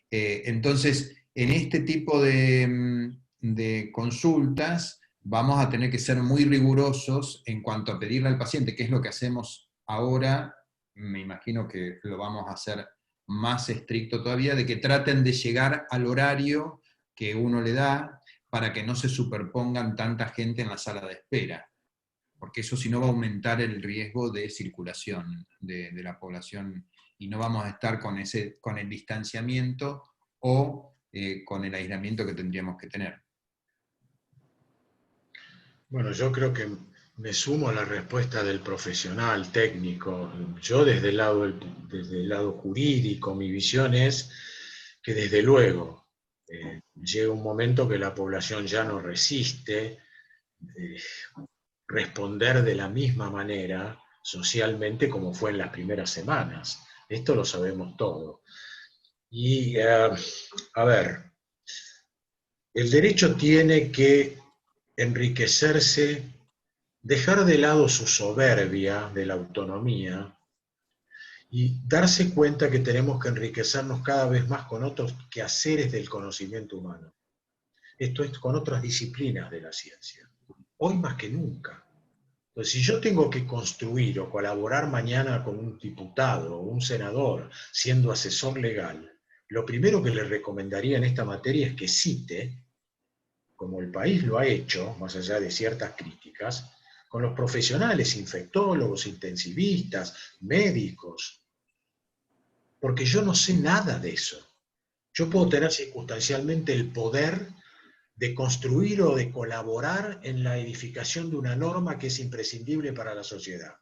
Entonces, en este tipo de consultas vamos a tener que ser muy rigurosos en cuanto a pedirle al paciente, que es lo que hacemos ahora, me imagino que lo vamos a hacer más estricto todavía, de que traten de llegar al horario que uno le da para que no se superpongan tanta gente en la sala de espera, porque eso si no va a aumentar el riesgo de circulación de la población y no vamos a estar con el distanciamiento o con el aislamiento que tendríamos que tener. Bueno, yo creo que me sumo a la respuesta del profesional técnico. Yo desde el lado jurídico, mi visión es que desde luego llega un momento que la población ya no resiste responder de la misma manera socialmente como fue en las primeras semanas. Esto lo sabemos todo. Y, a ver, el derecho tiene que enriquecerse, dejar de lado su soberbia de la autonomía y darse cuenta que tenemos que enriquecernos cada vez más con otros quehaceres del conocimiento humano. Esto es con otras disciplinas de la ciencia, hoy más que nunca. Entonces, si yo tengo que construir o colaborar mañana con un diputado o un senador siendo asesor legal, lo primero que le recomendaría en esta materia es que cite, como el país lo ha hecho, más allá de ciertas críticas, con los profesionales, infectólogos, intensivistas, médicos, porque yo no sé nada de eso. Yo puedo tener circunstancialmente el poder de construir o de colaborar en la edificación de una norma que es imprescindible para la sociedad.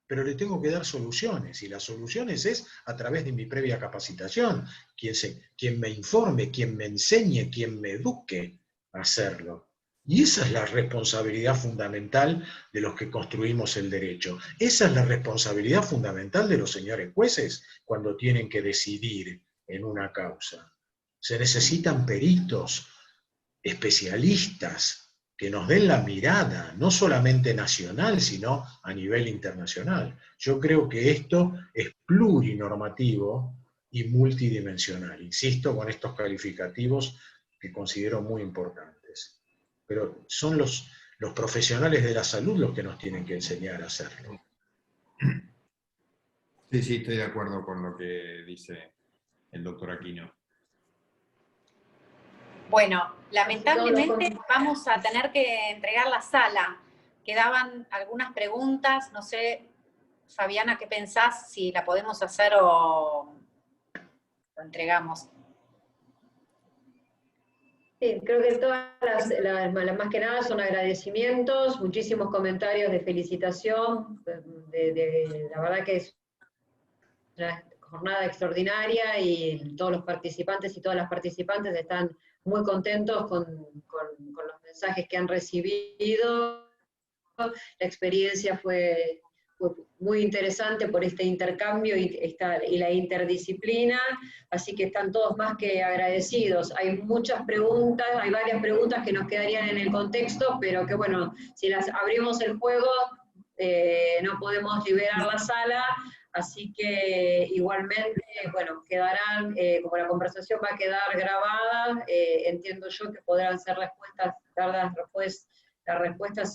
Pero le tengo que dar soluciones, y las soluciones es a través de mi previa capacitación, quien me informe, quien me enseñe, quien me eduque a hacerlo. Y esa es la responsabilidad fundamental de los que construimos el derecho. Esa es la responsabilidad fundamental de los señores jueces cuando tienen que decidir en una causa. Se necesitan peritos, especialistas, que nos den la mirada, no solamente nacional, sino a nivel internacional. Yo creo que esto es plurinormativo y multidimensional. Insisto con estos calificativos que considero muy importantes. Pero son los profesionales de la salud los que nos tienen que enseñar a hacerlo. Sí, sí, estoy de acuerdo con lo que dice el doctor Aquino. Bueno, lamentablemente vamos a tener que entregar la sala. Quedaban algunas preguntas, no sé, Fabiana, ¿qué pensás? Si la podemos hacer o lo entregamos. Sí, creo que todas las más que nada son agradecimientos, muchísimos comentarios de felicitación, la verdad que es una jornada extraordinaria y todos los participantes y todas las participantes están muy contentos con los mensajes que han recibido. La experiencia fue muy interesante por este intercambio y la interdisciplina, así que están todos más que agradecidos. Hay muchas preguntas, hay varias preguntas que nos quedarían en el contexto, pero que bueno, si las abrimos el juego, no podemos liberar la sala, así que igualmente, bueno, quedarán, como la conversación va a quedar grabada, entiendo yo que podrán ser respuestas, dar las respuestas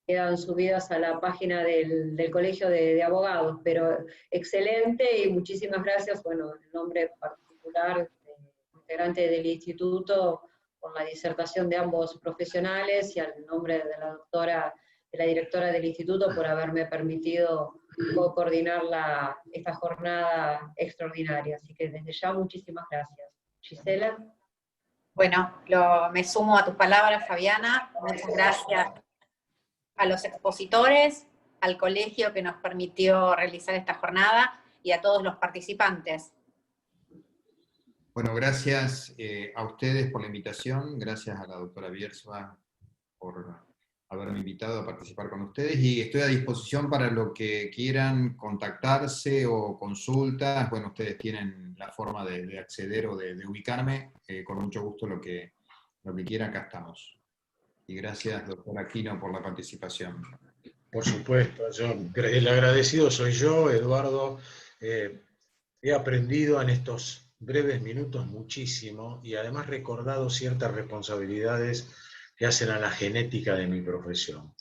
quedan subidas a la página del Colegio de Abogados, pero excelente y muchísimas gracias, bueno, en nombre particular de integrante del instituto, por la disertación de ambos profesionales y al nombre de la doctora, de la directora del instituto, por haberme permitido coordinar esta jornada extraordinaria. Así que desde ya muchísimas gracias. Gisela. Bueno, me sumo a tus palabras, Fabiana. Muchas gracias a los expositores, al colegio que nos permitió realizar esta jornada y a todos los participantes. Bueno, gracias a ustedes por la invitación, gracias a la doctora Biersma por haberme invitado a participar con ustedes, y estoy a disposición para lo que quieran contactarse o consultas. Bueno, ustedes tienen la forma de acceder o de ubicarme, con mucho gusto lo que quieran, acá estamos. Y gracias, doctor Aquino, por la participación. Por supuesto, el agradecido soy yo, Eduardo. He aprendido en estos breves minutos muchísimo y además recordado ciertas responsabilidades que hacen a la genética de mi profesión.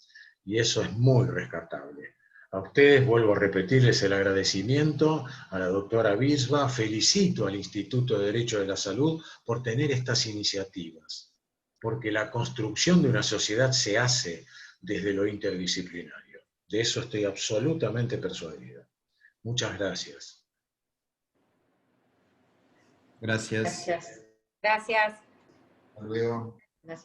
Y eso es muy rescatable. A ustedes vuelvo a repetirles el agradecimiento, a la doctora Biersma, felicito al Instituto de Derecho de la Salud por tener estas iniciativas, porque la construcción de una sociedad se hace desde lo interdisciplinario. De eso estoy absolutamente persuadida. Muchas gracias. Gracias. Gracias. Gracias. Hasta luego. Gracias.